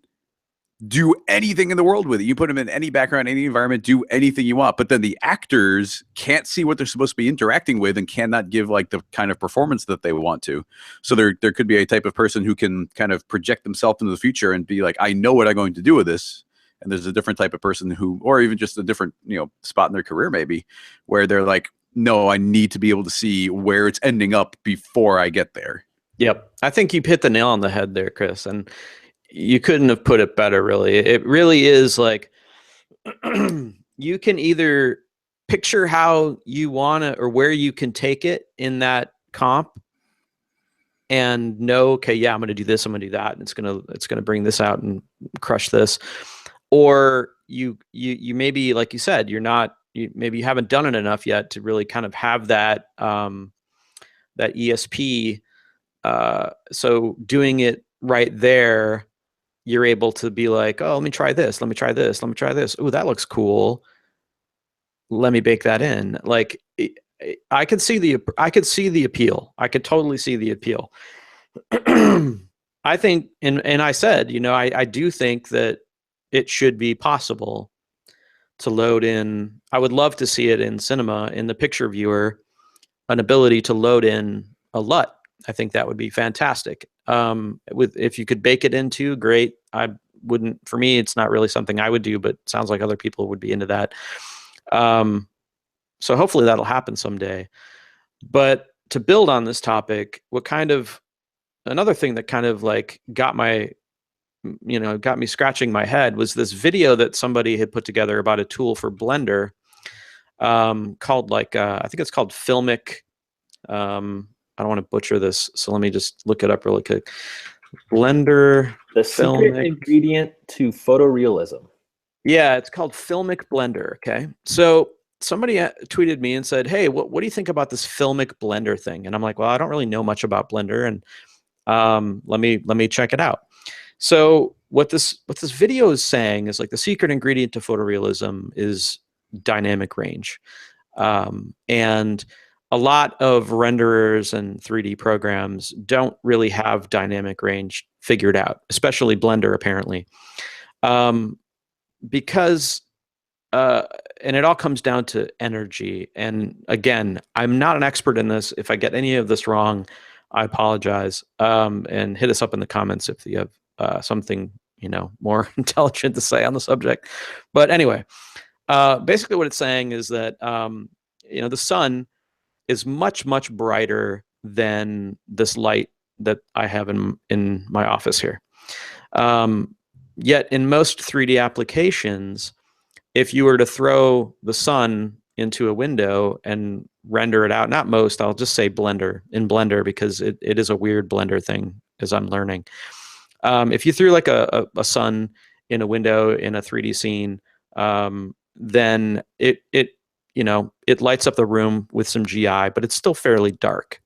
do anything in the world with it. You put them in any background, any environment, do anything you want. But then the actors can't see what they're supposed to be interacting with and cannot give like the kind of performance that they want to. So there could be a type of person who can kind of project themselves into the future and be like, I know what I'm going to do with this. And there's a different type of person who, or even just a different, spot in their career maybe, where they're like, no, I need to be able to see where it's ending up before I get there. Yep. I think you've hit the nail on the head there, Chris. And you couldn't have put it better, really. It really is like you can either picture how you want to or where you can take it in that comp and know, okay, yeah, I'm going to do this, I'm going to do that, and it's going to bring this out and crush this. Or you maybe, like you said, maybe you haven't done it enough yet to really kind of have that that ESP. So doing it right there, you're able to be like, oh, let me try this, let me try this, let me try this. Oh, that looks cool. Let me bake that in. Like I could see the appeal. I could totally see the appeal. I think, and I said, I do think that it should be possible to load in. I would love to see it in cinema, in the picture viewer, an ability to load in a LUT. I think that would be fantastic. If you could bake it into, great. I wouldn't. For me, it's not really something I would do, but it sounds like other people would be into that. So hopefully that'll happen someday. But to build on this topic, another thing that kind of like got me scratching my head was this video that somebody had put together about a tool for Blender called I think it's called Filmic. I don't want to butcher this, so let me just look it up really quick. Blender. The secret ingredient to photorealism. Yeah, it's called Filmic Blender. Okay, so somebody tweeted me and said, "Hey, what do you think about this Filmic Blender thing?" And I'm like, "Well, I don't really know much about Blender, and let me check it out." So what this video is saying is like the secret ingredient to photorealism is dynamic range, and a lot of renderers and 3D programs don't really have dynamic range figured out, especially Blender, apparently. Because, and it all comes down to energy. And again, I'm not an expert in this. If I get any of this wrong, I apologize. And hit us up in the comments if you have something, more intelligent to say on the subject. But anyway, basically what it's saying is that, the sun is much, much brighter than this light that I have in my office here. Yet in most 3D applications, if you were to throw the sun into a window and render it out, not most, I'll just say in Blender, because it is a weird Blender thing as I'm learning. If you threw like a sun in a window in a 3D scene, then it lights up the room with some GI, but it's still fairly dark.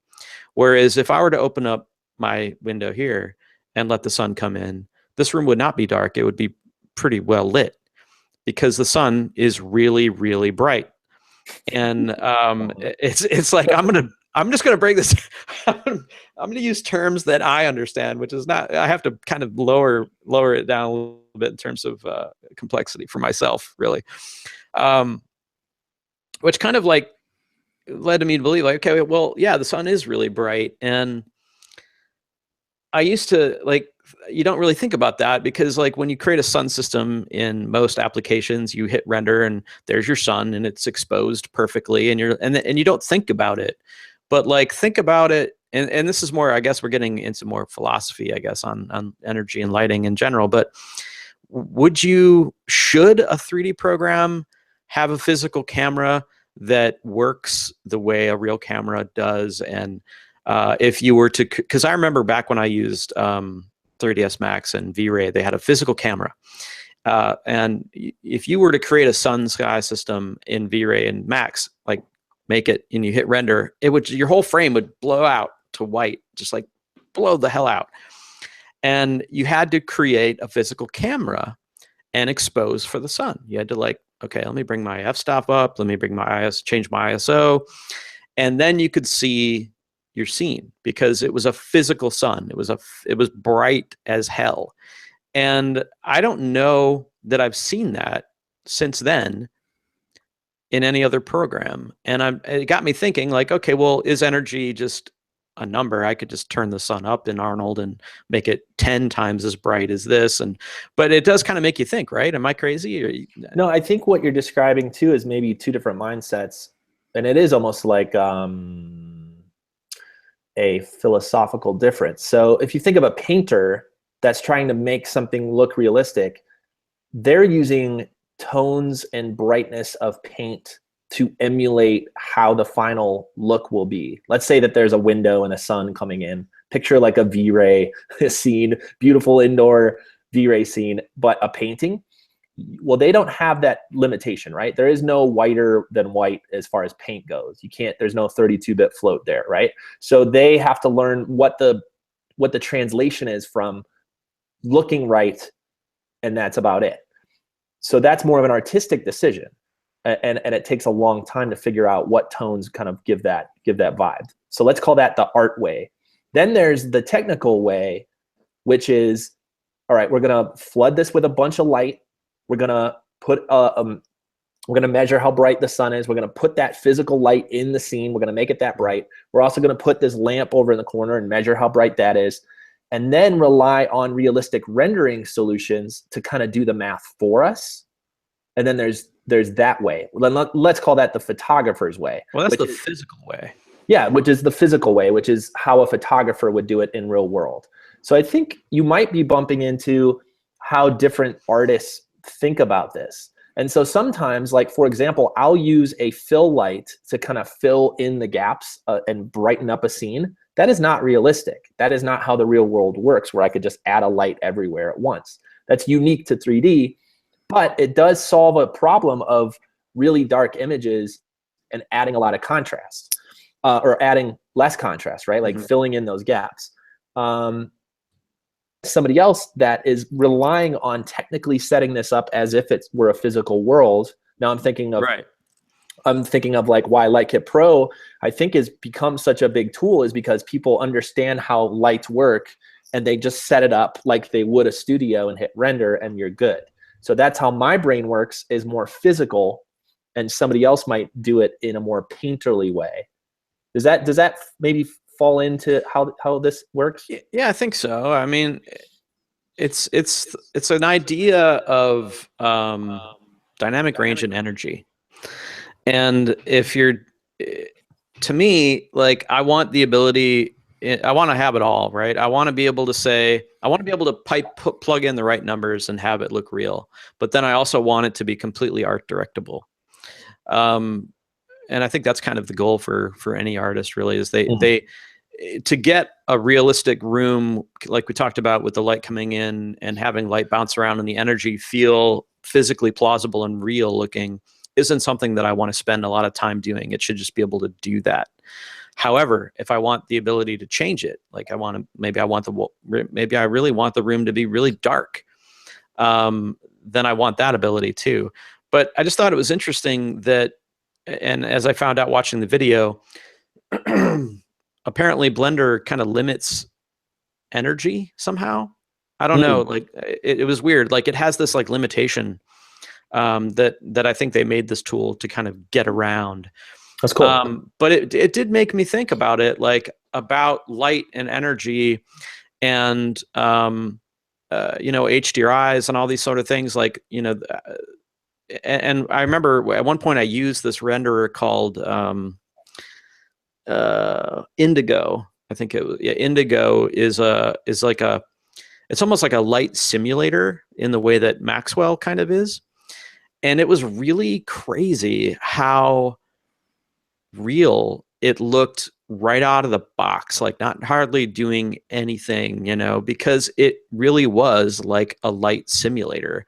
Whereas if I were to open up my window here and let the sun come in, this room would not be dark. It would be pretty well lit because the sun is really, really bright. And it's like I'm I'm just going to break this. I'm going to use terms that I understand, which is not. I have to kind of lower it down a little bit in terms of complexity for myself, really. Which kind of like led me to believe, like, okay, well, yeah, the sun is really bright, and I used to like. You don't really think about that because, like, when you create a sun system in most applications, you hit render, and there's your sun, and it's exposed perfectly, and you don't think about it. But like, think about it, and this is more, I guess we're getting into more philosophy, I guess, on energy and lighting in general. But should a 3D program have a physical camera that works the way a real camera does? And if you were to, because I remember back when I used 3ds Max and V-Ray, they had a physical camera. And if you were to create a sun sky system in V-Ray and Max, like make it and you hit render, your whole frame would blow out to white, just like blow the hell out. And you had to create a physical camera and expose for the sun. You had to like, okay, let me bring my f-stop up, let me bring my change my ISO, and then you could see your scene because it was a physical sun. It was bright as hell. And I don't know that I've seen that since then in any other program. And it got me thinking, like, okay, well, is energy just a number? I could just turn the sun up in Arnold and make it 10 times as bright as this. But it does kind of make you think, right? Am I crazy? No, I think what you're describing too is maybe two different mindsets. And it is almost like a philosophical difference. So if you think of a painter that's trying to make something look realistic, they're using tones and brightness of paint to emulate how the final look will be. Let's say that there's a window and a sun coming in. Picture like a V-Ray scene, beautiful indoor V-Ray scene, but a painting. Well, they don't have that limitation, right? There is no whiter than white as far as paint goes. You can't, there's no 32-bit float there, right? So they have to learn what the translation is from looking right, and that's about it. So that's more of an artistic decision. And it takes a long time to figure out what tones kind of give that vibe. So let's call that the art way. Then there's the technical way, which is, all right, we're gonna flood this with a bunch of light. We're gonna put we're gonna measure how bright the sun is. We're gonna put that physical light in the scene. We're gonna make it that bright. We're also gonna put this lamp over in the corner and measure how bright that is, and then rely on realistic rendering solutions to kind of do the math for us. And then there's that way. Let's call that the photographer's way. Well, that's the physical way. Yeah, which is the physical way, which is how a photographer would do it in real world. So I think you might be bumping into how different artists think about this. And so sometimes, like, for example, I'll use a fill light to kind of fill in the gaps and brighten up a scene. That is not realistic. That is not how the real world works, where I could just add a light everywhere at once. That's unique to 3D. But it does solve a problem of really dark images and adding a lot of contrast, or adding less contrast, right? Like filling in those gaps. Somebody else that is relying on technically setting this up as if it were a physical world. Now I'm thinking of, like, why Lightkit Pro I think has become such a big tool is because people understand how lights work, and they just set it up like they would a studio and hit render, and you're good. So that's how my brain works, is more physical, and somebody else might do it in a more painterly way. Does that maybe fall into how this works? Yeah, I think so. I mean, it's an idea of dynamic range and energy. And if you're, to me, like, I want the ability, I want to have it all, right? I want to be able to say, I want to be able to plug in the right numbers and have it look real. But then I also want it to be completely art directable. And I think that's kind of the goal for any artist, really, is to get a realistic room, like we talked about with the light coming in and having light bounce around and the energy feel physically plausible and real looking, isn't something that I want to spend a lot of time doing. It should just be able to do that. However, if I want the ability to change it, like maybe I really want the room to be really dark, then I want that ability too. But I just thought it was interesting that, and as I found out watching the video, apparently Blender kind of limits energy somehow. I don't know. Like it was weird. Like it has this like limitation that I think they made this tool to kind of get around. That's cool. But it did make me think about it, like about light and energy, and you know, HDRIs and all these sort of things. Like, you know, and I remember at one point I used this renderer called Indigo. I think it was, yeah, Indigo is like a, it's almost like a light simulator in the way that Maxwell kind of is. And it was really crazy how real it looked right out of the box, like not hardly doing anything, you know, because it really was like a light simulator.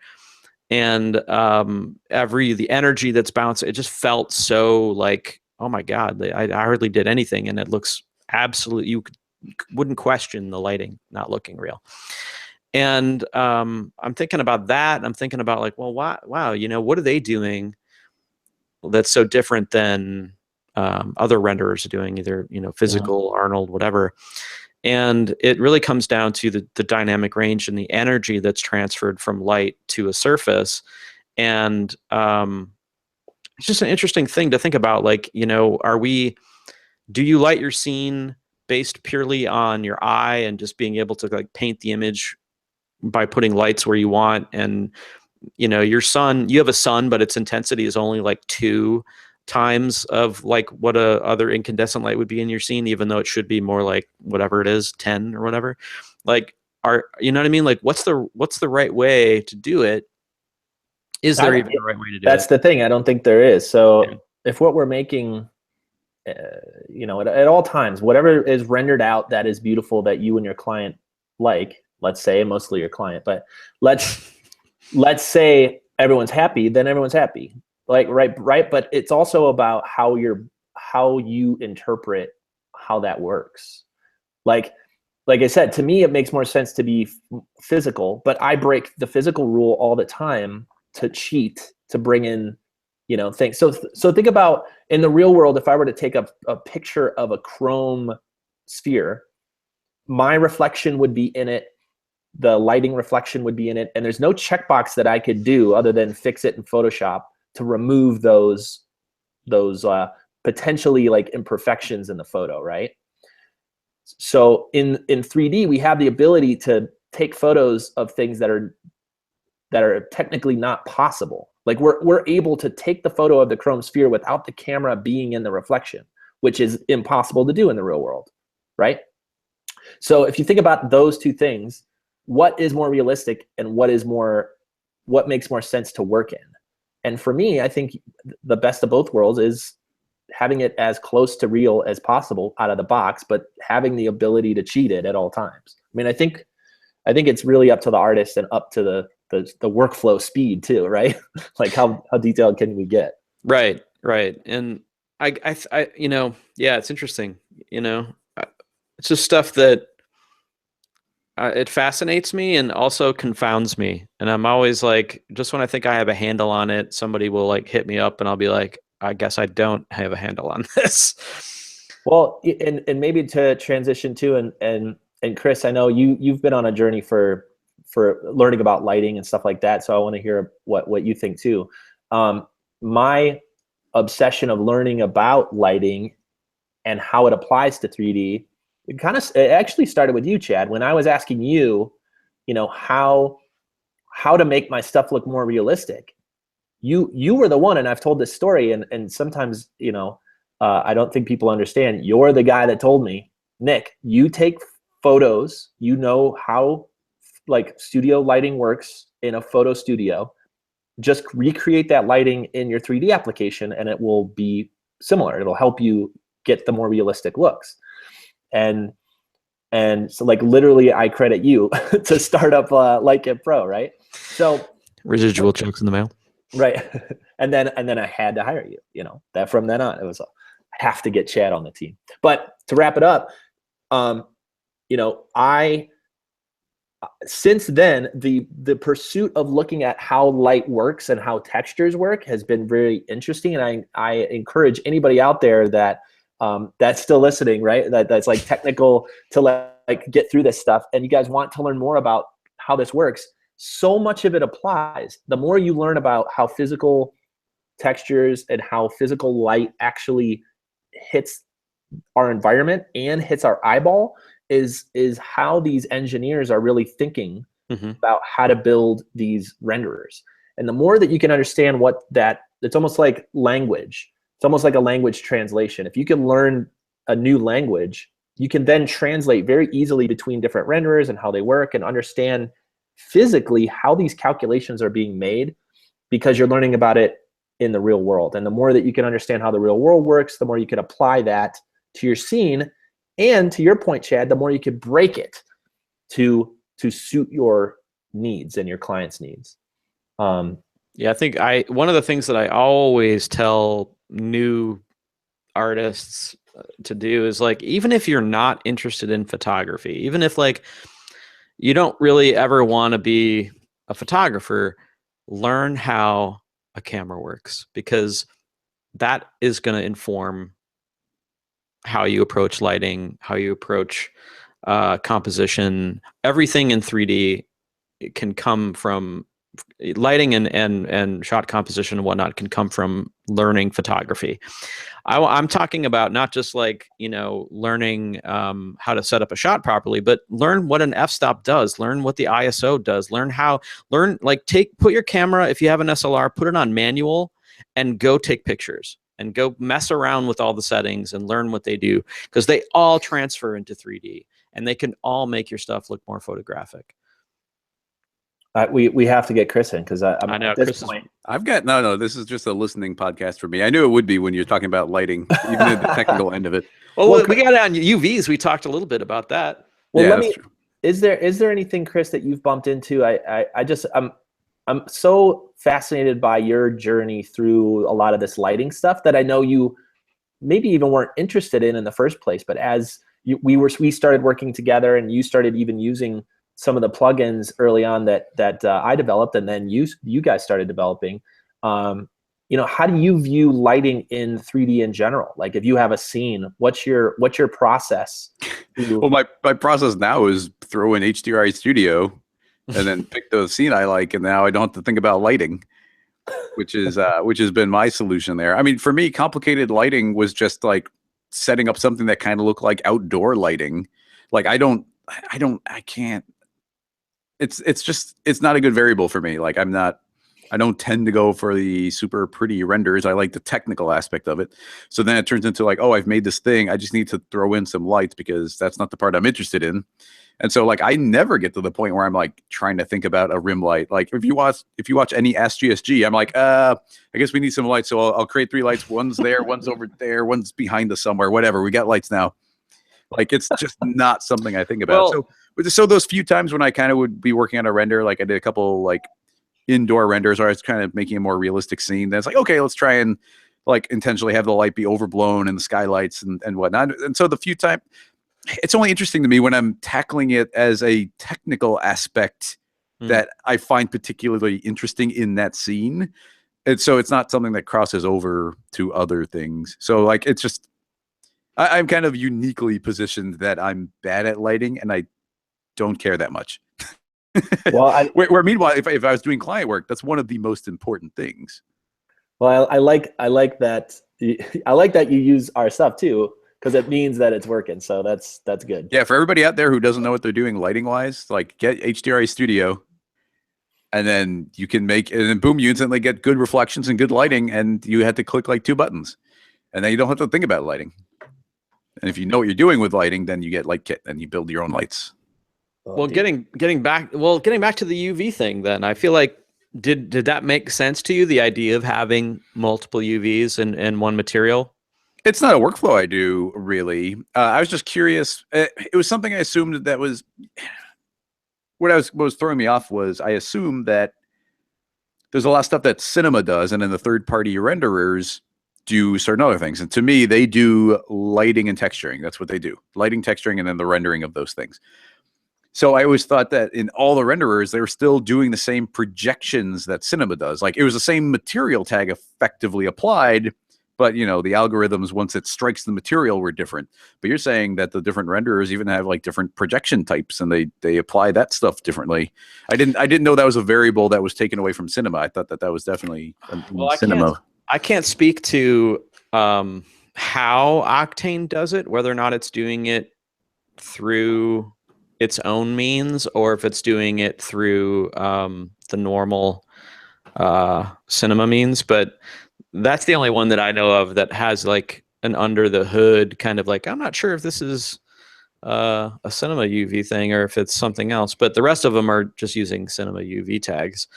And the energy that's bouncing, it just felt so like, oh my God, I hardly did anything. And it looks absolutely, you wouldn't question the lighting not looking real. And I'm thinking about that. And I'm thinking about like, well, wow, you know, what are they doing that's so different than other renderers are doing, either, you know, Physical, Arnold, whatever. And it really comes down to the dynamic range and the energy that's transferred from light to a surface. And it's just an interesting thing to think about. Like, you know, do you light your scene based purely on your eye and just being able to like paint the image by putting lights where you want? And, you know, you have a sun, but its intensity is only like 2 times of like what a other incandescent light would be in your scene, even though it should be more like whatever it is, 10 or whatever. Like, you know what I mean? Like, what's the right way to do it? Is there even the right way to do it? That's the thing. I don't think there is. So if what we're making, you know, at all times, whatever is rendered out that is beautiful that you and your client like, let's say mostly your client, but let's say everyone's happy, then everyone's happy. Like, right. But it's also about how you interpret how that works. Like I said, to me, it makes more sense to be physical, but I break the physical rule all the time to cheat, to bring in, you know, things. So think about in the real world, if I were to take a picture of a chrome sphere, my reflection would be in it. The lighting reflection would be in it. And there's no checkbox that I could do other than fix it in Photoshop to remove those potentially like imperfections in the photo, right? So in 3D, we have the ability to take photos of things that are technically not possible. Like we're able to take the photo of the chrome sphere without the camera being in the reflection, which is impossible to do in the real world, right? So if you think about those two things, what is more realistic and what makes more sense to work in? And for me, I think the best of both worlds is having it as close to real as possible out of the box, but having the ability to cheat it at all times. I mean, I think it's really up to the artist and up to the workflow speed too, right? Like how detailed can we get? Right. And I you know, yeah, it's interesting. You know, it's just stuff that it fascinates me and also confounds me. And I'm always like, just when I think I have a handle on it, somebody will like hit me up and I'll be like, I guess I don't have a handle on this. Well, and maybe to transition to, and Chris, I know you've been on a journey for learning about lighting and stuff like that. So I want to hear what you think too. My obsession of learning about lighting and how it applies to 3D, it actually started with you, Chad, when I was asking you, you know, how to make my stuff look more realistic. You were the one, and I've told this story, and sometimes, you know, I don't think people understand. You're the guy that told me, Nick, you take photos, you know how like studio lighting works in a photo studio, just recreate that lighting in your 3D application and it will be similar. It'll help you get the more realistic looks. And so like literally I credit you to start up Light Kit Pro, right? So residual checks in the mail. Right. And then I had to hire you, you know, that from then on, it was, I have to get Chad on the team. But to wrap it up, you know, since then, the pursuit of looking at how light works and how textures work has been very interesting. And I encourage anybody out there that that's still listening, right? That's like technical to like get through this stuff, and you guys want to learn more about how this works. So much of it applies. The more you learn about how physical textures and how physical light actually hits our environment and hits our eyeball is how these engineers are really thinking about how to build these renderers. And the more that you can understand what that, it's almost like language. It's almost like a language translation. If you can learn a new language, you can then translate very easily between different renderers and how they work, and understand physically how these calculations are being made, because you're learning about it in the real world. And the more that you can understand how the real world works, the more you can apply that to your scene. And to your point, Chad, the more you can break it to suit your needs and your client's needs. Yeah, I think one of the things that I always tell new artists to do is, like, even if you're not interested in photography, even if like you don't really ever want to be a photographer, learn how a camera works, because that is going to inform how you approach lighting, how you approach composition. Everything in 3D can come from lighting, and shot composition and whatnot can come from learning photography. I'm talking about not just like, learning how to set up a shot properly, but learn what an f-stop does, learn what the ISO does, put your camera, if you have an SLR, put it on manual and go take pictures and go mess around with all the settings and learn what they do, because they all transfer into 3D and they can all make your stuff look more photographic. We have to get Chris in, because I know at this Chris point. I've got no. This is just a listening podcast for me. I knew it would be when you're talking about lighting, even at the technical end of it. Well, we got it on UVs. We talked a little bit about that. Well, yeah, that's true. Is there anything, Chris, that you've bumped into? I'm so fascinated by your journey through a lot of this lighting stuff that I know you maybe even weren't interested in the first place. But as we started working together, and you started even using some of the plugins early on that I developed, and then you guys started developing. How do you view lighting in 3D in general? Like, if you have a scene, what's your process? Well, my process now is throw in HDRI Studio and then pick the scene I like, and now I don't have to think about lighting, which has been my solution there. I mean, for me, complicated lighting was just like setting up something that kind of looked like outdoor lighting. Like I can't. It's not a good variable for me. Like I don't tend to go for the super pretty renders. I like the technical aspect of it. So then it turns into like, oh, I've made this thing. I just need to throw in some lights, because that's not the part I'm interested in. And so like I never get to the point where I'm like trying to think about a rim light. Like if you watch any Ask GSG, I'm like, I guess we need some lights. So I'll create 3 lights. One's there, one's over there, one's behind us somewhere, whatever. We got lights now. Like it's just not something I think about. So those few times when I kind of would be working on a render, like I did a couple like indoor renders where I was kind of making a more realistic scene. Then it's like, okay, let's try and like intentionally have the light be overblown and the skylights and whatnot. And so the few times, it's only interesting to me when I'm tackling it as a technical aspect that I find particularly interesting in that scene. And so it's not something that crosses over to other things. So like, it's just, I'm kind of uniquely positioned that I'm bad at lighting and I don't care that much. Well, where meanwhile, if I was doing client work, that's one of the most important things. Well, I like that. I like that you use our stuff too, because it means that it's working. So that's good. Yeah, for everybody out there who doesn't know what they're doing lighting wise, like get HDRI Studio, and then you can and then boom, you instantly get good reflections and good lighting, and you had to click like 2 buttons, and then you don't have to think about lighting. And if you know what you're doing with lighting, then you get Light Kit and you build your own lights. Well, getting back to the UV thing, then I feel like did that make sense to you? The idea of having multiple UVs in one material? It's not a workflow I do really. I was just curious. It was something I assumed that was what was throwing me off was I assumed that there's a lot of stuff that cinema does, and then the third-party renderers do certain other things. And to me, they do lighting and texturing. That's what they do. Lighting, texturing, and then the rendering of those things. So I always thought that in all the renderers, they were still doing the same projections that cinema does. Like it was the same material tag effectively applied, but the algorithms, once it strikes the material, were different. But you're saying that the different renderers even have like different projection types, and they apply that stuff differently. I didn't know that was a variable that was taken away from cinema. I thought that was definitely in cinema. I can't speak to how Octane does it, whether or not it's doing it through its own means or if it's doing it through the normal cinema means. But that's the only one that I know of that has like an under the hood kind of like, I'm not sure if this is a cinema UV thing or if it's something else, but the rest of them are just using cinema UV tags.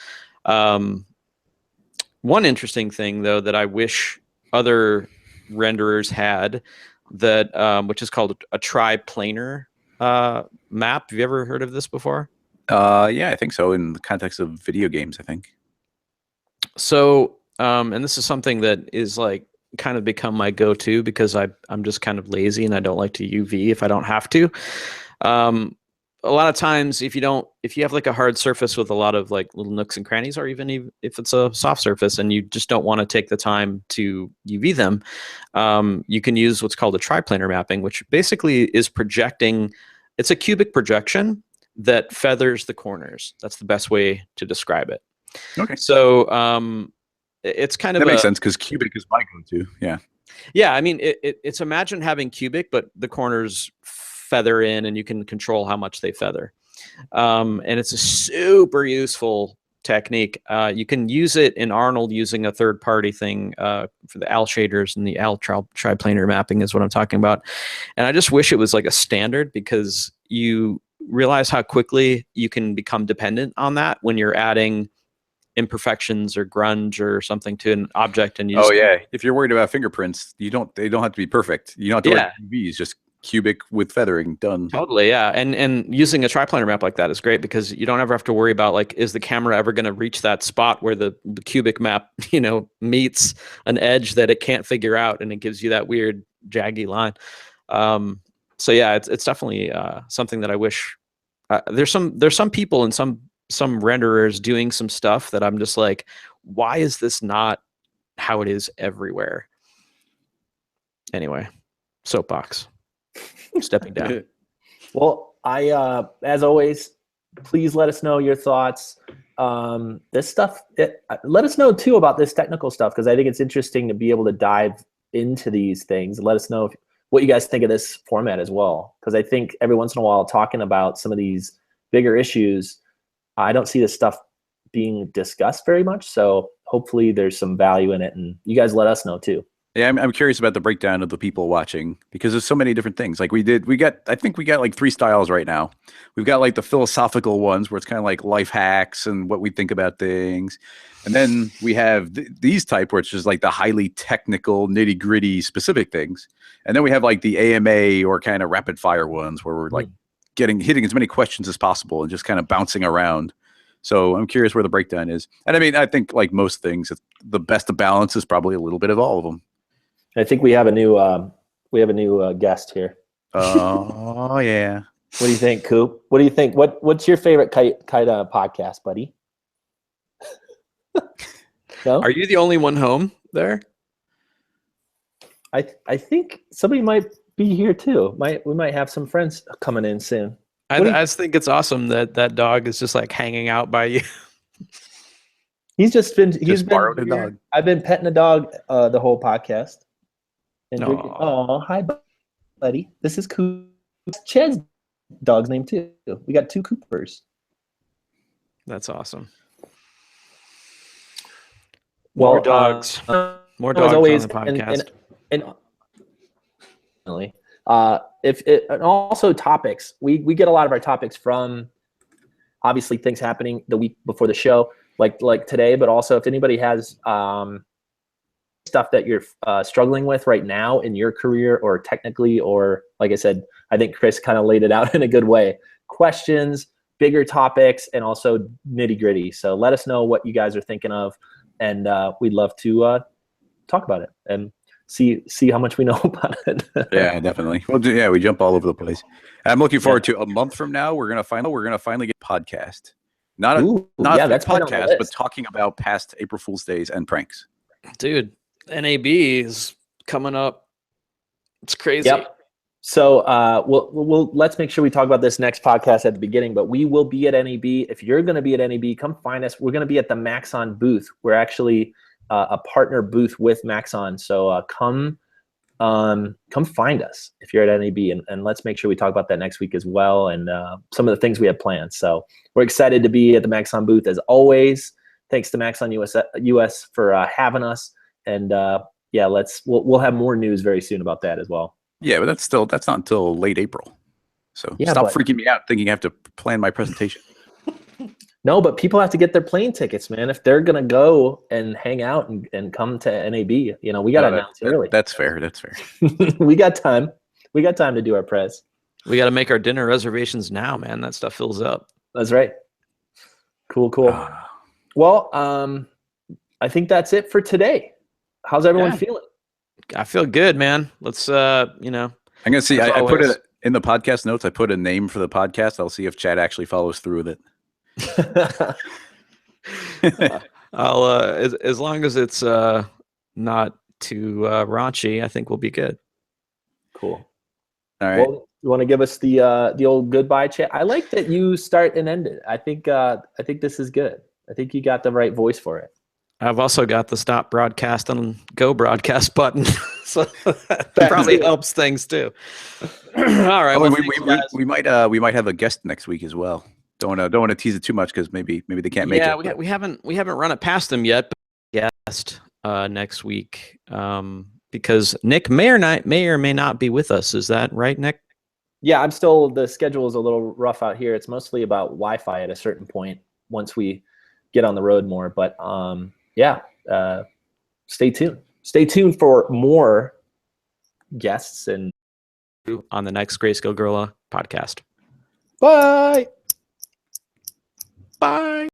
One interesting thing though that I wish other renderers had, that which is called a triplanar map. Have you ever heard of this before? Yeah, I think so, in the context of video games, I think. So and this is something that is like kind of become my go-to because I'm just kind of lazy and I don't like to UV if I don't have to. A lot of times if you have like a hard surface with a lot of like little nooks and crannies, or even if it's a soft surface and you just don't want to take the time to UV them, you can use what's called a triplanar mapping, which basically is projecting. It's a cubic projection that feathers the corners. That's the best way to describe it. Okay. So it's kind of that makes sense because cubic is my go-to. Yeah. Yeah, I mean it's imagine having cubic, but the corners feather in and you can control how much they feather. And it's a super useful technique. You can use it in Arnold using a third-party thing for the AL shaders, and the AL triplanar mapping is what I'm talking about. And I just wish it was like a standard, because you realize how quickly you can become dependent on that when you're adding imperfections or grunge or something to an object. And you if you're worried about fingerprints, they don't have to be perfect. You don't have to write UVs, just cubic with feathering, done. Totally, yeah. And using a triplanar map like that is great because you don't ever have to worry about like, is the camera ever going to reach that spot where the cubic map meets an edge that it can't figure out, and it gives you that weird jaggy line. So yeah, it's definitely something that I wish there's some people and some renderers doing some stuff that I'm just like, why is this not how it is everywhere? Anyway, soapbox. Stepping down. Well, I as always, please let us know your thoughts. This stuff, let us know too about this technical stuff, because I think it's interesting to be able to dive into these things. Let us know what you guys think of this format as well, because I think every once in a while, talking about some of these bigger issues, I don't see this stuff being discussed very much. So hopefully there's some value in it, and you guys let us know too. Yeah, I'm curious about the breakdown of the people watching, because there's so many different things. Like I think we got like 3 styles right now. We've got like the philosophical ones where it's kind of like life hacks and what we think about things. And then we have these type where it's just like the highly technical, nitty gritty specific things. And then we have like the AMA or kind of rapid fire ones where we're like hitting as many questions as possible and just kind of bouncing around. So I'm curious where the breakdown is. And I mean, I think like most things, the best of balance is probably a little bit of all of them. I think we have a new guest here. Oh yeah. What do you think, Coop? What do you think? What's your favorite kite podcast, buddy? No? Are you the only one home there? I think somebody might be here too. We might have some friends coming in soon. I just think it's awesome that dog is just like hanging out by you. He's been borrowed a dog. I've been petting a dog the whole podcast. And drinking. Oh, hi, buddy. This is Coop. Chad's dog's name too. We got 2 Coopers. That's awesome. Well, more dogs. More dogs always, on the podcast. And also topics. We get a lot of our topics from obviously things happening the week before the show, like today, but also if anybody has stuff that you're struggling with right now in your career or technically, or like I said, I think Chris kind of laid it out in a good way. Questions, bigger topics, and also nitty gritty. So let us know what you guys are thinking of, and we'd love to talk about it and see how much we know about it. Yeah, definitely. Well, yeah, we jump all over the place. I'm looking forward to a month from now. We're gonna finally get a podcast. Not a that's podcast, but talking about past April Fool's Days and pranks. Dude, NAB is coming up. It's crazy. Yep. So we'll let's make sure we talk about this next podcast at the beginning, but we will be at NAB. If you're going to be at NAB, come find us. We're going to be at the Maxon booth. We're actually a partner booth with Maxon. So come find us if you're at NAB, and let's make sure we talk about that next week as well, and some of the things we have planned. So we're excited to be at the Maxon booth as always. Thanks to Maxon US for having us, and yeah, we'll have more news very soon about that as well. Yeah, but that's not until late April. So Yeah, stop freaking me out thinking I have to plan my presentation. No, but people have to get their plane tickets, man. If they're gonna go and hang out and come to NAB, you know, we gotta announce early. That's fair. That's fair. We got time. We got time to do our press. We got to make our dinner reservations now, man. That stuff fills up. That's right. Cool. Well, I think that's it for today. How's everyone feeling? I feel good, man. Let's, you know. I'm gonna see. I put it in the podcast notes. I put a name for the podcast. I'll see if Chad actually follows through with it. I'll as long as it's not too raunchy, I think we'll be good. Cool. All right. Well, you want to give us the old goodbye chat? I like that you start and end it. I think this is good. I think you got the right voice for it. I've also got the stop broadcast and go broadcast button, so that probably helps things too. All right. Oh, we might have a guest next week as well. Don't want to tease it too much because maybe they can't make it. Yeah, we haven't run it past them yet. But guest next week because Nick may or may not be with us. Is that right, Nick? Yeah, the schedule is a little rough out here. It's mostly about Wi-Fi at a certain point once we get on the road more. But yeah, stay tuned. Stay tuned for more guests and on the next Greyscalegorilla podcast. Bye. Bye.